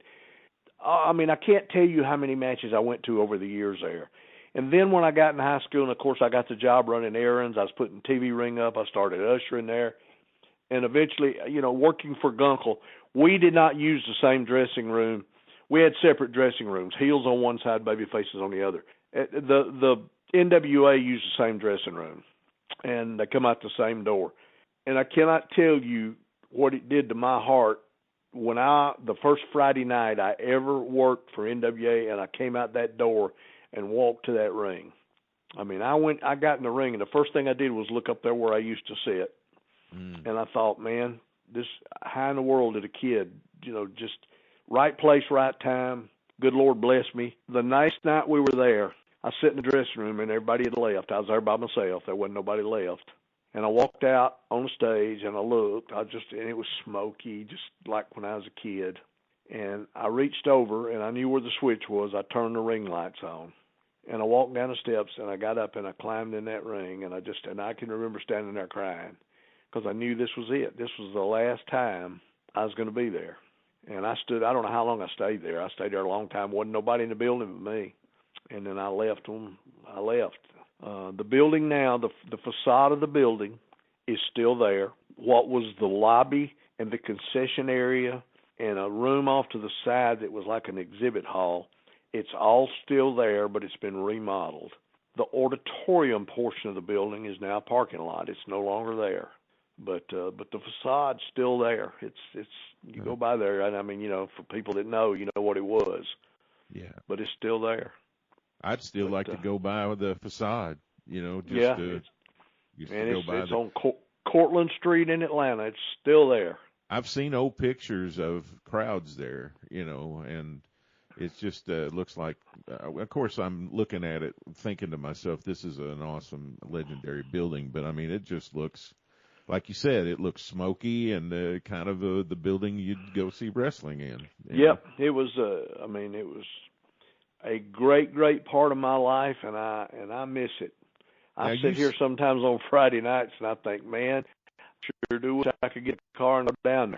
I mean, I can't tell you how many matches I went to over the years there. And then when I got in high school, and of course I got the job running errands, I was putting TV ring up, I started ushering there. And eventually, working for Gunkel, we did not use the same dressing room. We had separate dressing rooms, heels on one side, baby faces on the other. The NWA used the same dressing room, and they come out the same door. And I cannot tell you what it did to my heart when the first Friday night I ever worked for NWA, and I came out that door and walked to that ring. I mean, I got in the ring, and the first thing I did was look up there where I used to sit. And I thought, man, how in the world did a kid, just right place, right time, good Lord bless me. The nice night we were there, I sat in the dressing room, and everybody had left. I was there by myself. There wasn't nobody left. And I walked out on the stage, and I looked. And it was smoky, just like when I was a kid. And I reached over, and I knew where the switch was. I turned the ring lights on. And I walked down the steps, and I got up, and I climbed in that ring. And I can remember standing there crying, because I knew this was it. This was the last time I was going to be there. And I don't know how long I stayed there. I stayed there a long time. Wasn't nobody in the building but me. And then I left. The building now, the facade of the building is still there. What was the lobby and the concession area and a room off to the side that was like an exhibit hall, it's all still there, but it's been remodeled. The auditorium portion of the building is now a parking lot. It's no longer there. But the facade's still there. It's you go by there, and I mean, for people that know, you know what it was. Yeah. But it's still there. I'd still like to go by with the facade, to go by. It's on Cortlandt Street in Atlanta. It's still there. I've seen old pictures of crowds there, and it just looks like, of course, I'm looking at it thinking to myself, this is an awesome, legendary building. But, I mean, it just looks, like you said, it looks smoky and kind of the building you'd go see wrestling in. Yep. It was, it was a great, great part of my life, and I miss it. I sit here sometimes on Friday nights and I think, man, sure do wish I could get the car and go down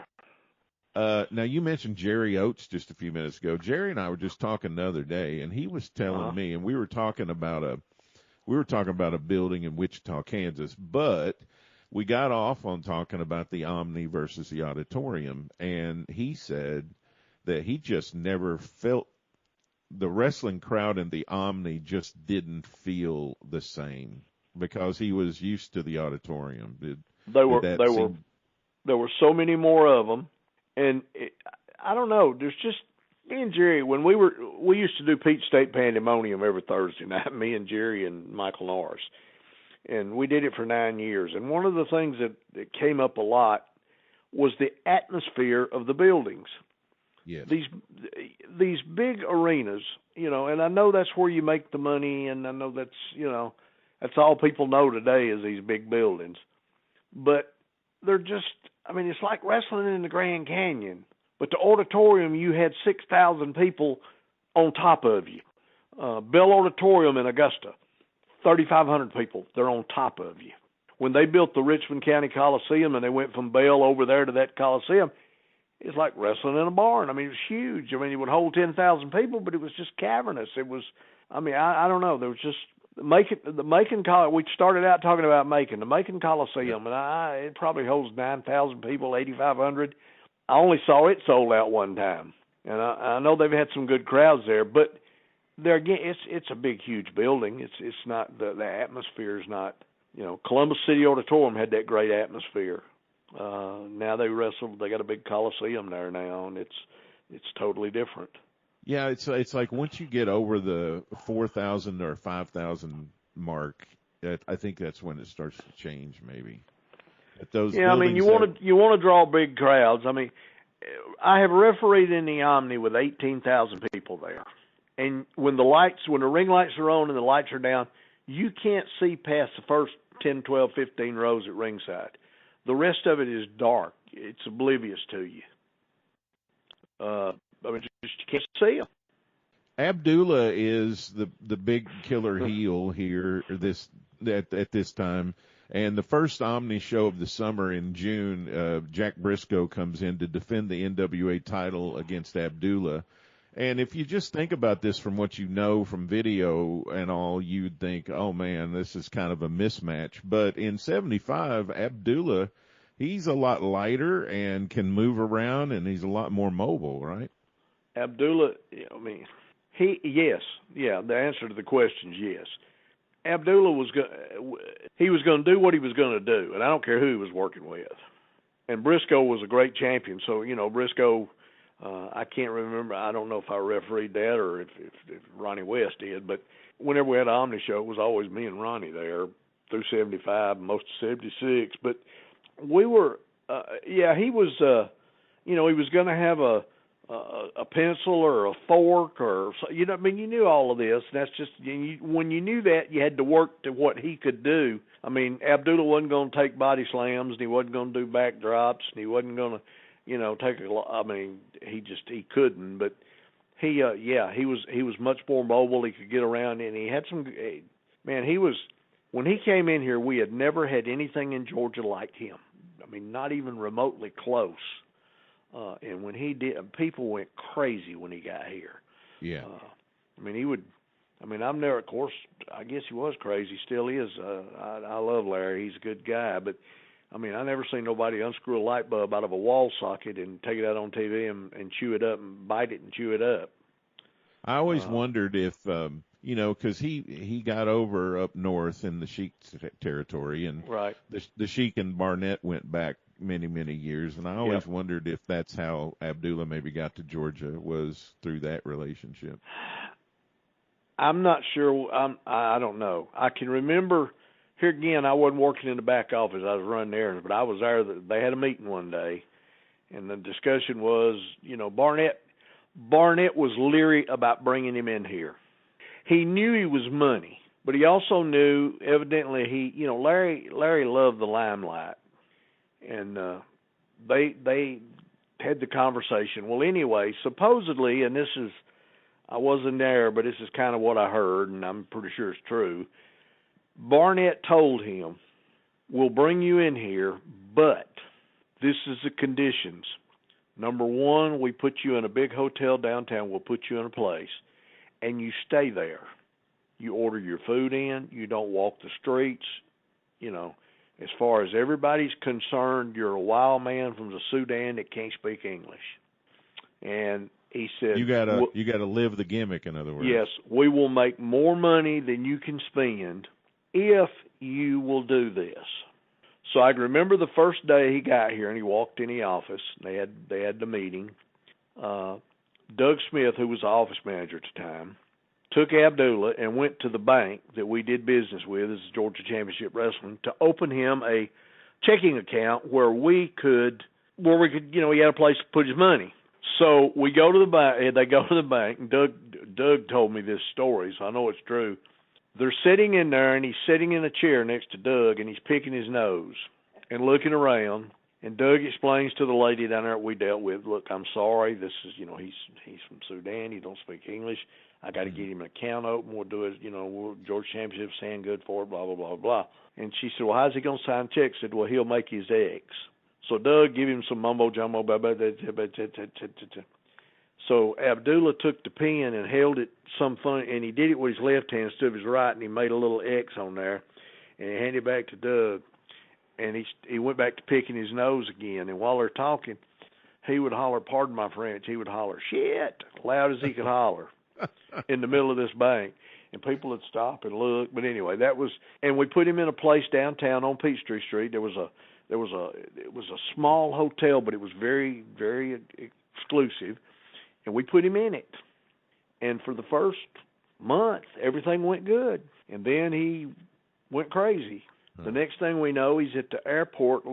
there. Now you mentioned Jerry Oates just a few minutes ago. Jerry and I were just talking the other day, and he was telling me, and we were talking about a building in Wichita, Kansas, but we got off on talking about the Omni versus the Auditorium, and he said that he just never felt the wrestling crowd in the Omni just didn't feel the same because he was used to the Auditorium. There were so many more of them, and I don't know. There's just me and Jerry when we used to do Peach State Pandemonium every Thursday night. Me and Jerry and Michael Norris, and we did it for 9 years. And one of the things that came up a lot was the atmosphere of the buildings. Yes. These big arenas, and I know that's where you make the money, and I know that's all people know today is these big buildings. But they're just, it's like wrestling in the Grand Canyon. But the Auditorium, you had 6,000 people on top of you. Bell Auditorium in Augusta, 3,500 people. They're on top of you. When they built the Richmond County Coliseum and they went from Bell over there to that Coliseum, it's like wrestling in a barn. It was huge. It would hold 10,000 people, but it was just cavernous. It was, I don't know. There was just the Macon. We started out talking about Macon, the Macon Coliseum, and it probably holds 9,000 people, 8,500. I only saw it sold out one time, and I know they've had some good crowds there, but there again, it's a big, huge building. It's not the atmosphere is not. Columbus City Auditorium had that great atmosphere. Now they got a big Coliseum there now, and it's totally different. Yeah, it's like once you get over the 4,000 or 5,000 mark, I think that's when it starts to change maybe. At those you want to draw big crowds. I have refereed in the Omni with 18,000 people there. And when the ring lights are on and the lights are down, you can't see past the first 10, 12, 15 rows at ringside. The rest of it is dark. It's oblivious to you. Just you can't see them. Abdullah is the big killer heel here at this time. And the first Omni show of the summer in June, Jack Briscoe comes in to defend the NWA title against Abdullah. And if you just think about this from what you know from video and all, you'd think, oh, man, this is kind of a mismatch. But in 75, Abdullah, he's a lot lighter and can move around, and he's a lot more mobile, right? Abdullah, yes. Yeah, the answer to the question is yes. Abdullah was going to do what he was going to do, and I don't care who he was working with. And Briscoe was a great champion, so, Briscoe, I can't remember. I don't know if I refereed that or if Ronnie West did, but whenever we had an Omni show, it was always me and Ronnie there through 75, most of 76. But we were, he was, he was going to have a pencil or a fork or, you knew all of this. And that's just, when you knew that, you had to work to what he could do. Abdullah wasn't going to take body slams, and he wasn't going to do backdrops, and he wasn't going to, take he couldn't, but he was much more mobile. He could get around, and he had some, when he came in here, we had never had anything in Georgia like him. Not even remotely close. And when he did, people went crazy when he got here. Yeah. He would, I'm there, of course, I guess he was crazy, still is. I love Larry. He's a good guy, but I never seen nobody unscrew a light bulb out of a wall socket and take it out on TV and chew it up and bite it and chew it up. I always wondered if, because he got over up north in the Sheik territory, and right. the Sheik and Barnett went back many, many years, and I always wondered if that's how Abdullah maybe got to Georgia, was through that relationship. I'm not sure. I don't know. I can remember. Here again, I wasn't working in the back office. I was running errands, but I was there. They had a meeting one day, and the discussion was, Barnett was leery about bringing him in here. He knew he was money, but he also knew, evidently, Larry loved the limelight, and they had the conversation. Well, anyway, supposedly, and I wasn't there, but this is kind of what I heard, and I'm pretty sure it's true. Barnett told him, we'll bring you in here, but this is the conditions. Number one, we put you in a big hotel downtown. We'll put you in a place, and you stay there. You order your food in. You don't walk the streets. You know, as far as everybody's concerned, you're a wild man from the Sudan that can't speak English. And he said, you gotta live the gimmick, in other words. Yes, we will make more money than you can spend if you will do this. So I remember the first day he got here and he walked in the office. They had the meeting. Doug Smith, who was the office manager at the time, took Abdullah and went to the bank that we did business with, this is Georgia Championship Wrestling, to open him a checking account where we could, you know, he had a place to put his money. So we go to the bank. They go to the bank. And Doug told me this story, so I know it's true. They're sitting in there, and he's sitting in a chair next to Doug, and he's picking his nose and looking around. And Doug explains to the lady down there that we dealt with, look, I'm sorry. This is, you know, he's from Sudan. He don't speak English. I got to get him an account open. We'll do it, you know, Georgia Championship, saying good for it, blah, blah, blah, blah. And she said, well, how's he going to sign checks? I said, well, he'll make his eggs. So Doug give him some mumbo-jumbo. Blah, blah, blah, blah, blah, blah, blah, blah. So Abdullah took the pen and held it some fun, and he did it with his left hand instead of his right, and he made a little X on there, and he handed it back to Doug, and he went back to picking his nose again. And while they're talking, he would holler, pardon my French, he would holler, shit, loud as he could holler in the middle of this bank. And people would stop and look. But anyway, that was, and we put him in a place downtown on Peachtree Street. It was a small hotel, but it was very, very exclusive. And we put him in it. And for the first month, everything went good. And then he went crazy. The next thing we know, he's at the airport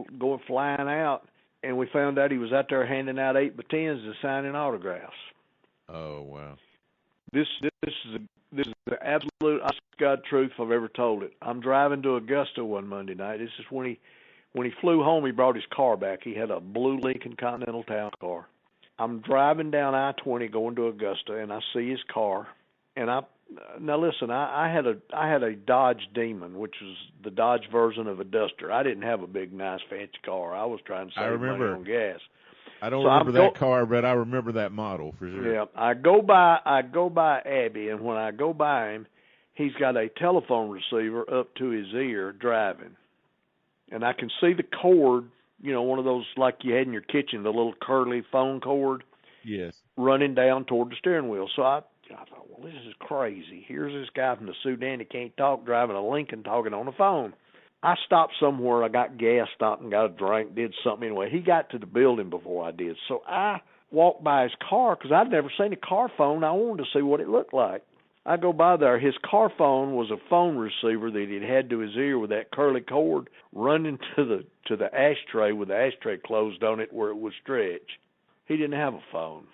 flying out, and we found out he was out there handing out 8x10s and signing autographs. Oh, wow. This is the absolute honest to God truth I've ever told it. I'm driving to Augusta one Monday night. This is when he flew home, he brought his car back. He had a blue Lincoln Continental Town car. I'm driving down I-20 going to Augusta, and I see his car. And now listen, I had a Dodge Demon, which was the Dodge version of a Duster. I didn't have a big, nice, fancy car. I was trying to save money on gas. I don't remember that car, but I remember that model for sure. Yeah, I go by Abby, and when I go by him, he's got a telephone receiver up to his ear driving, and I can see the cord. You know, one of those like you had in your kitchen, the little curly phone cord. Yes. Running down toward the steering wheel. So I thought, well, this is crazy. Here's this guy from the Sudan that can't talk, driving a Lincoln, talking on the phone. I stopped somewhere. I got gas, stopped and got a drink, did something anyway. He got to the building before I did. So I walked by his car because I'd never seen a car phone. I wanted to see what it looked like. I go by there. His car phone was a phone receiver that he'd had to his ear with that curly cord running to the ashtray with the ashtray closed on it where it would stretch. He didn't have a phone.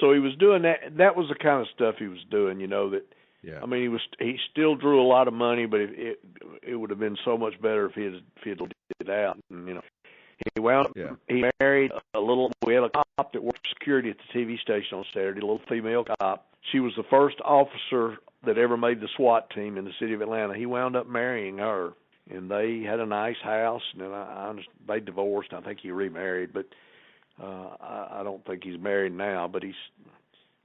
So he was doing that. That was the kind of stuff he was doing, you know, that, yeah. I mean, he still drew a lot of money, but it would have been so much better if he had let it out. And, you know, he married we had a cop that worked security at the TV station on Saturday, a little female cop. She was the first officer that ever made the SWAT team in the city of Atlanta. He wound up marrying her, and they had a nice house. And then they divorced. I think he remarried, but I don't think he's married now. But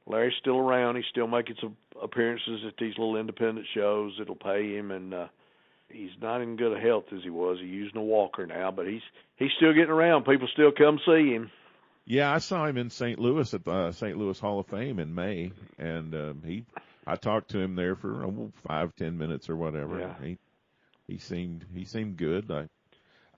Larry's still around. He's still making some appearances at these little independent shows that'll pay him, and he's not in good health as he was. He's using a walker now, but he's still getting around. People still come see him. Yeah, I saw him in St. Louis at the St. Louis Hall of Fame in May, and I talked to him there for 5-10 minutes or whatever. Yeah. He seemed good.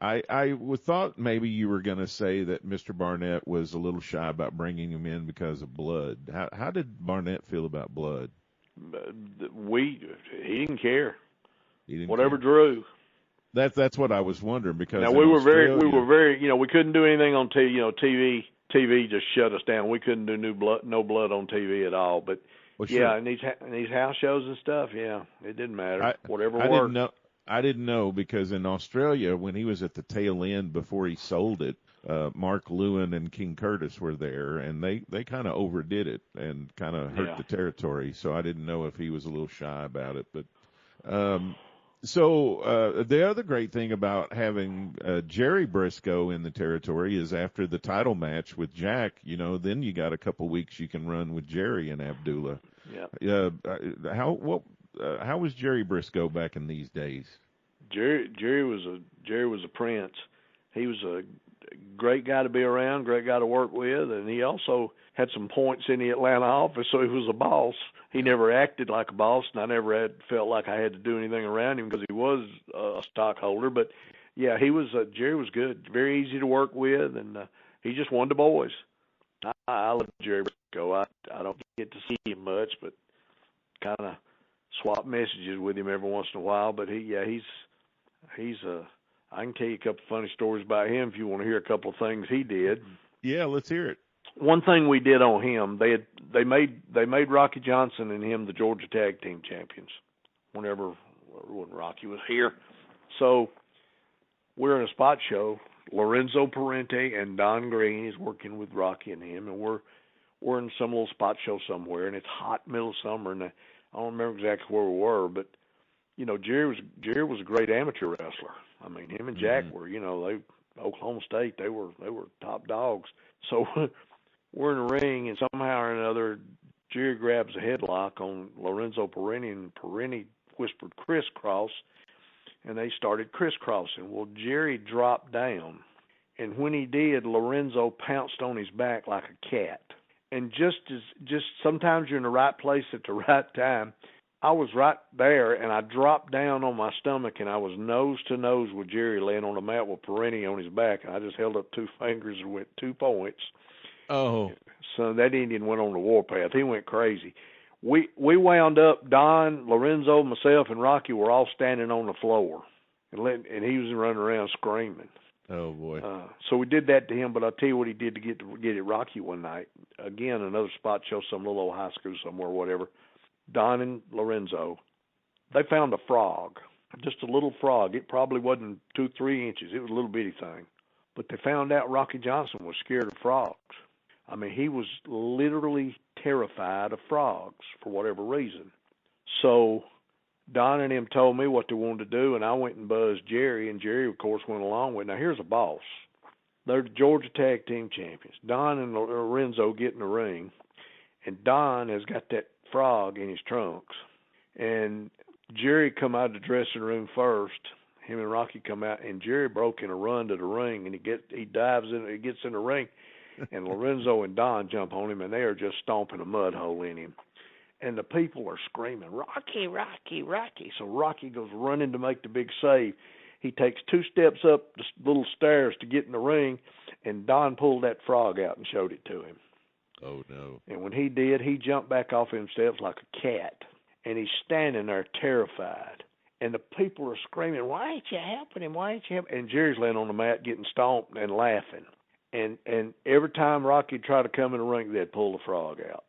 I thought maybe you were going to say that Mr. Barnett was a little shy about bringing him in because of blood. How did Barnett feel about blood? He didn't care. Whatever drew. That's what I was wondering, because now we were very, you know, we couldn't do anything on TV. You know, TV just shut us down. We couldn't do no blood on TV at all. But yeah, and these house shows and stuff, yeah, it didn't matter. Whatever worked. I didn't know because in Australia, when he was at the tail end before he sold it, Mark Lewin and King Curtis were there, and they kind of overdid it and kind of hurt the territory. So I didn't know if he was a little shy about it. But So the other great thing about having Jerry Briscoe in the territory is after the title match with Jack, then you got a couple weeks you can run with Jerry and Abdullah. Yeah. How was Jerry Briscoe back in these days? Jerry was a prince. He was a great guy to be around, great guy to work with, and he also had some points in the Atlanta office, so he was a boss. He never acted like a boss, and I never felt like I had to do anything around him because he was a stockholder. But yeah, Jerry was good, very easy to work with, and he just won the boys. I love Jerry Briscoe. I don't get to see him much, but kind of swap messages with him every once in a while. But he's I can tell you a couple funny stories about him if you want to hear a couple of things he did. Yeah, let's hear it. One thing we did on him, they made Rocky Johnson and him the Georgia Tag Team Champions when Rocky was here. So we're in a spot show. Lorenzo Parente and Don Green is working with Rocky and him, and we're in some little spot show somewhere, and it's hot middle of summer, and I don't remember exactly where we were, but Jerry was a great amateur wrestler. I mean, him and Jack were, Oklahoma State, they were top dogs. So we're in the ring, and somehow or another, Jerry grabs a headlock on Lorenzo Parente, and Parente whispered crisscross, and they started crisscrossing. Well, Jerry dropped down, and when he did, Lorenzo pounced on his back like a cat. And just sometimes you're in the right place at the right time. I was right there, and I dropped down on my stomach, and I was nose to nose with Jerry laying on the mat with Parente on his back, and I just held up 2 fingers and went 2 points. Oh. So that Indian went on the warpath. He went crazy. We wound up, Don, Lorenzo, myself, and Rocky were all standing on the floor, and he was running around screaming. Oh, boy. So we did that to him, but I'll tell you what he did to get at Rocky one night. Again, another spot show, some little old high school somewhere, whatever. Don and Lorenzo, they found a frog, just a little frog. It probably wasn't 2-3 inches. It was a little bitty thing. But they found out Rocky Johnson was scared of frogs. I mean, he was literally terrified of frogs for whatever reason. So Don and him told me what they wanted to do, and I went and buzzed Jerry, and Jerry, of course, went along with it. Now, here's a boss. They're the Georgia Tag Team Champions. Don and Lorenzo get in the ring, and Don has got that frog in his trunks, and Jerry come out of the dressing room first. Him and Rocky come out, and Jerry broke in a run to the ring, and he dives in, he gets in the ring, and Lorenzo and Don jump on him, and they are just stomping a mud hole in him, and the people are screaming, "Rocky, Rocky, Rocky!" So Rocky goes running to make the big save. He takes 2 steps up the little stairs to get in the ring, and Don pulled that frog out and showed it to him. Oh, no. And when he did, he jumped back off them steps like a cat. And he's standing there terrified. And the people are screaming, "Why ain't you helping him? Why ain't you helping him?" And Jerry's laying on the mat getting stomped and laughing. And every time Rocky tried to come in the ring, they'd pull the frog out.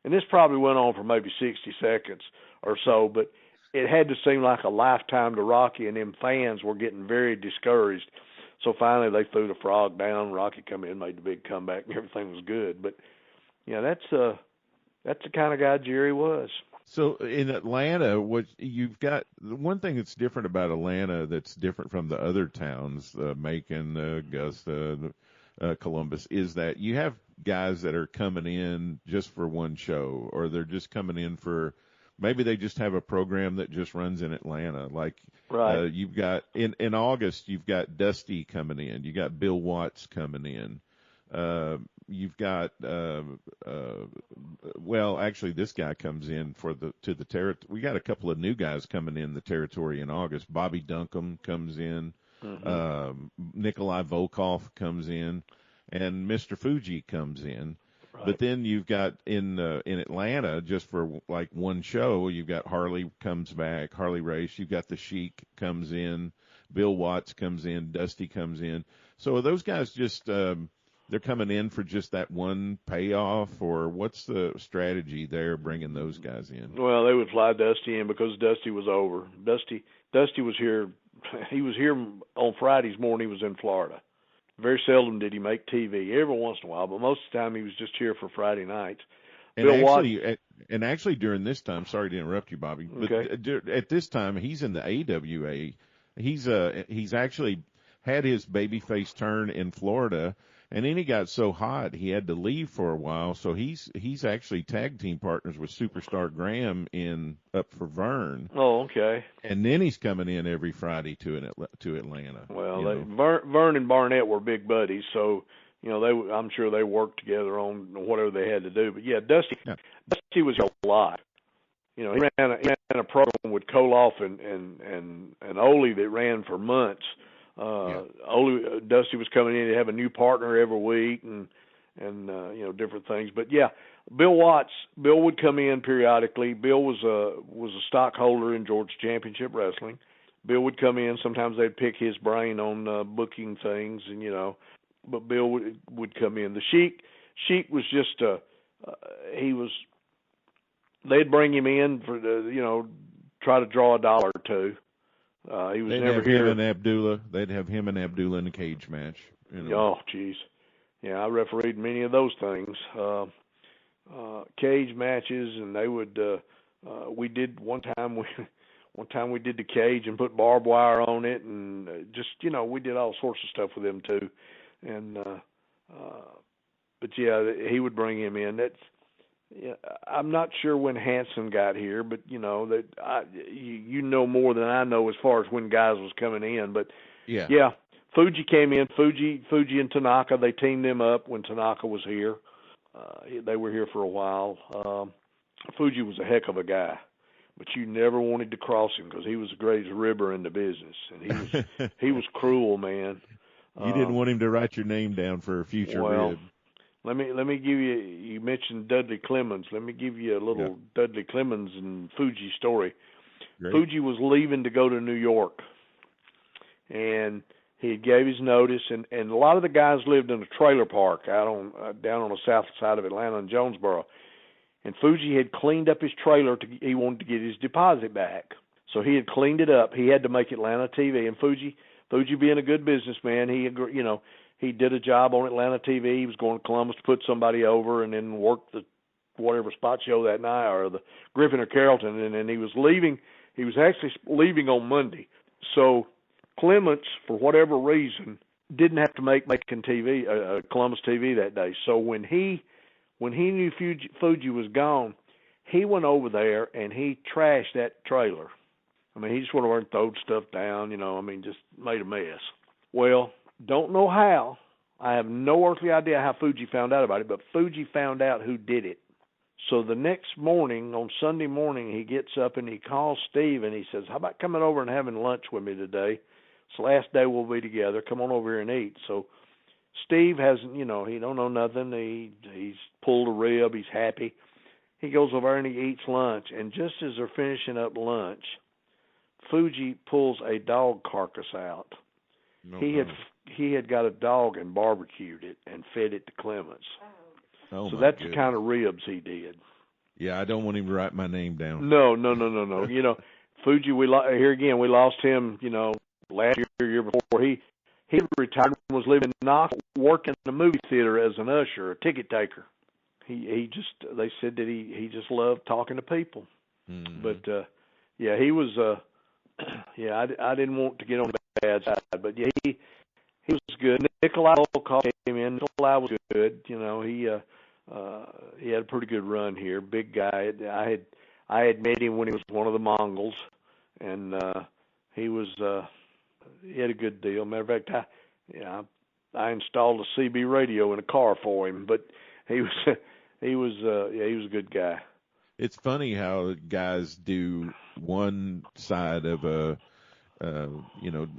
And this probably went on for maybe 60 seconds or so, but it had to seem like a lifetime to Rocky, and them fans were getting very discouraged. So finally they threw the frog down. Rocky come in, made the big comeback, and everything was good. But that's the kind of guy Jerry was. So in Atlanta, what you've got, one thing that's different about Atlanta that's different from the other towns, Macon, Augusta, Columbus, is that you have guys that are coming in just for one show, or they're just coming in for, maybe they just have a program that just runs in Atlanta. Like, right. You've got in August, you've got Dusty coming in, you got Bill Watts coming in. You've got, well, actually, this guy comes in to the territory. We got a couple of new guys coming in the territory in August. Bobby Duncombe comes in. Mm-hmm. Nikolai Volkov comes in, and Mr. Fuji comes in. Right. But then you've got in Atlanta, just for like one show, you've got Harley comes back, Harley Race. You've got the Sheik comes in, Bill Watts comes in, Dusty comes in. So are those guys just they're coming in for just that one payoff, or what's the strategy there bringing those guys in? Well, they would fly Dusty in because Dusty was over. Dusty was here. He was here on Fridays morning. He was in Florida. Very seldom did he make TV. Every once in a while, but most of the time he was just here for Friday nights. And And actually during this time, sorry to interrupt you, Bobby, but at this time he's in the AWA. He's actually had his babyface turn in Florida, and then he got so hot he had to leave for a while. So he's actually tag team partners with Superstar Graham up for Vern. Oh, okay. And then he's coming in every Friday to Atlanta. Well, Vern and Barnett were big buddies, so I'm sure they worked together on whatever they had to do. But yeah, Dusty was a lot. He ran a program with Koloff and Ole that ran for months. Dusty was coming in to have a new partner every week and different things. But yeah, Bill would come in periodically. Bill was a stockholder in Georgia Championship Wrestling. Bill would come in. Sometimes they'd pick his brain on booking things, but Bill would come in. The Sheik was just they'd bring him in for try to draw $1 or $2. He was They'd never have here. Him and Abdullah. They'd have him and Abdullah in a cage match. Oh, geez. Yeah, I refereed many of those things. Cage matches, and they would. We did one time. We did the cage and put barbed wire on it, and we did all sorts of stuff with them too. And but yeah, he would bring him in. I'm not sure when Hanson got here, but you know more than I know as far as when guys was coming in. But yeah, Fuji came in. Fuji and Tanaka, they teamed them up when Tanaka was here. They were here for a while. Fuji was a heck of a guy, but you never wanted to cross him because he was the greatest ribber in the business, and he was cruel, man. You didn't want him to write your name down for a future rib. Let me give you. You mentioned Dudley Clemens. Let me give you a little Dudley Clemens and Fuji story. Great. Fuji was leaving to go to New York, and he gave his notice. And a lot of the guys lived in a trailer park down on the south side of Atlanta in Jonesboro. And Fuji had cleaned up his trailer. He wanted to get his deposit back, so he had cleaned it up. He had to make Atlanta TV, and Fuji being a good businessman, he did a job on Atlanta TV. He was going to Columbus to put somebody over and then work the whatever spot show that night, or the Griffin or Carrollton, and he was leaving. He was actually leaving on Monday. So Clements, for whatever reason, didn't have to make Columbus TV that day. So when he knew Fuji was gone, he went over there and he trashed that trailer. I mean, he just went over and throwed stuff down, just made a mess. Well, don't know how. I have no earthly idea how Fuji found out about it, but Fuji found out who did it. So the next morning, on Sunday morning, he gets up and he calls Steve and he says, "How about coming over and having lunch with me today? It's the last day we'll be together. Come on over here and eat." So Steve hasn't, he don't know nothing. He's pulled a rib. He's happy. He goes over and he eats lunch. And just as they're finishing up lunch, Fuji pulls a dog carcass out. He had got a dog and barbecued it and fed it to Clements. So that's the kind of ribs he did. Yeah, I don't want him to write my name down. No. Fuji, we lost him, last year before. He retired and was living in Knoxville, working in a movie theater as an usher, a ticket taker. They said that he just loved talking to people. Mm-hmm. But he was I didn't want to get on the bad side, but he was good. Nikolai Volkov came in. Nikolai was good. He had a pretty good run here. Big guy. I had met him when he was one of the Mongols, and he had a good deal. Matter of fact, I installed a CB radio in a car for him, but he was a good guy. It's funny how guys do one side of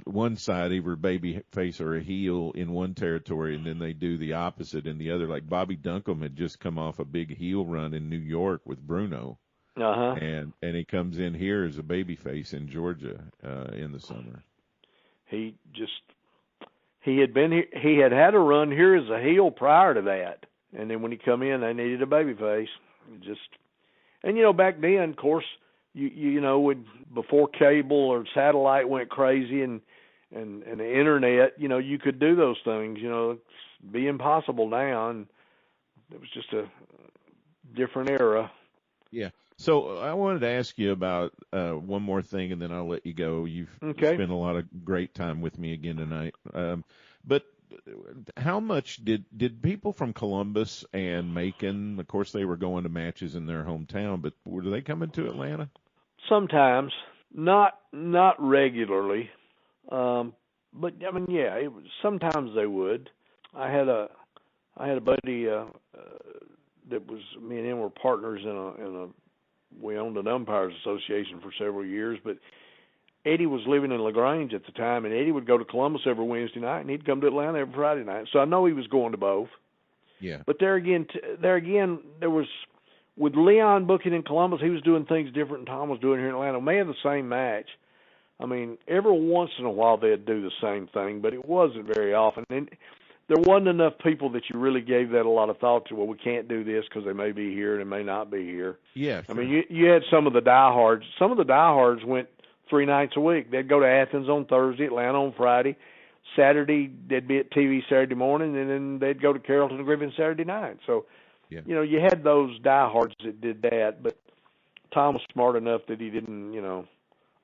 one side, either baby face or a heel in one territory, and then they do the opposite in the other. Like Bobby Duncombe had just come off a big heel run in New York with Bruno. Uh-huh. And he comes in here as a baby face in Georgia in the summer. He had a run here as a heel prior to that. And then when he come in, they needed a baby face. And back then, of course, before cable or satellite went crazy and the internet, you could do those things. It's be impossible now, and it was just a different era. Yeah. So I wanted to ask you about one more thing, and then I'll let you go. You've spent a lot of great time with me again tonight. But how much did people from Columbus and Macon, of course they were going to matches in their hometown, but were they coming to Atlanta? Sometimes, not regularly, but I mean, yeah, sometimes they would. I had a buddy that was, me and him were partners we owned an umpires association for several years, but Eddie was living in LaGrange at the time, and Eddie would go to Columbus every Wednesday night, and he'd come to Atlanta every Friday night. So I know he was going to both. Yeah. But there again, there was, with Leon booking in Columbus, he was doing things different than Tom was doing here in Atlanta. May have the same match. I mean, every once in a while they'd do the same thing, but it wasn't very often. And there wasn't enough people that you really gave that a lot of thought to. Well, we can't do this because they may be here and they may not be here. Yeah. Sure. I mean, you had some of the diehards. Some of the diehards went 3 nights a week. They'd go to Athens on Thursday, Atlanta on Friday. Saturday, they'd be at TV Saturday morning, and then they'd go to Carrollton and Griffin Saturday night. So, you had those diehards that did that, but Tom was smart enough that he didn't,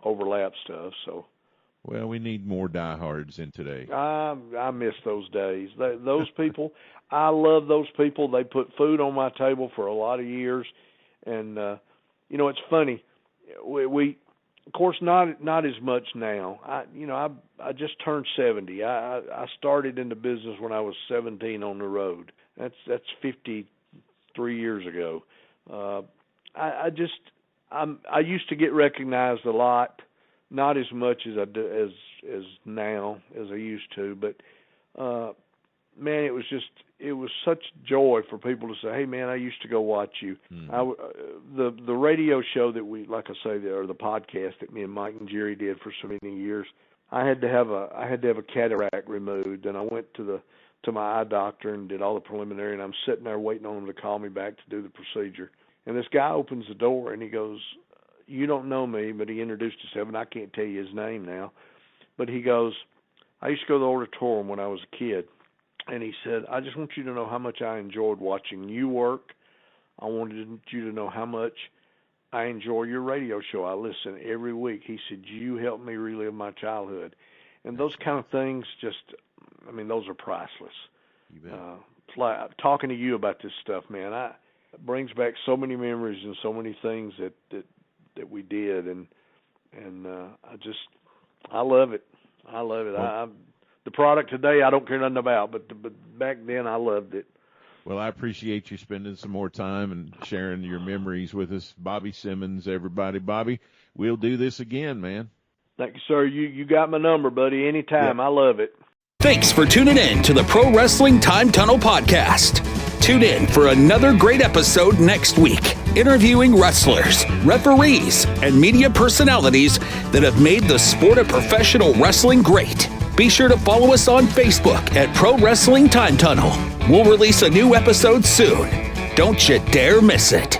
overlap stuff. So, well, we need more diehards in today. I miss those days. Those people, I love those people. They put food on my table for a lot of years, and it's funny. We of course not as much now. I just turned 70. I started in the business when I was 17 on the road. That's 53 years ago. I used to get recognized a lot. Not as much as I do as now as I used to, but man, it was such joy for people to say, "Hey, man, I used to go watch you." Mm-hmm. The radio show that we, like I say, or the podcast that me and Mike and Jerry did for so many years, I had to have a cataract removed, and I went to my eye doctor and did all the preliminary, and I'm sitting there waiting on him to call me back to do the procedure, and this guy opens the door and he goes, "You don't know me," but he introduced himself, and I can't tell you his name now. But he goes, "I used to go to the auditorium when I was a kid." And he said, "I just want you to know how much I enjoyed watching you work. I wanted you to know how much I enjoy your radio show. I listen every week." He said, "You helped me relive my childhood." And those kind of things those are priceless. It's like talking to you about this stuff, man. It brings back so many memories and so many things that we did, and I love it. I love it. The product today I don't care nothing about, but back then I loved it. Well, I appreciate you spending some more time and sharing your memories with us. Bobby Simmons, everybody. Bobby, we'll do this again, man. Thank you, sir. You got my number, buddy. Anytime. Yep. I love it. Thanks for tuning in to the Pro Wrestling Time Tunnel Podcast. Tune in for another great episode next week, interviewing wrestlers, referees, and media personalities that have made the sport of professional wrestling great. Be sure to follow us on Facebook at Pro Wrestling Time Tunnel. We'll release a new episode soon. Don't you dare miss it.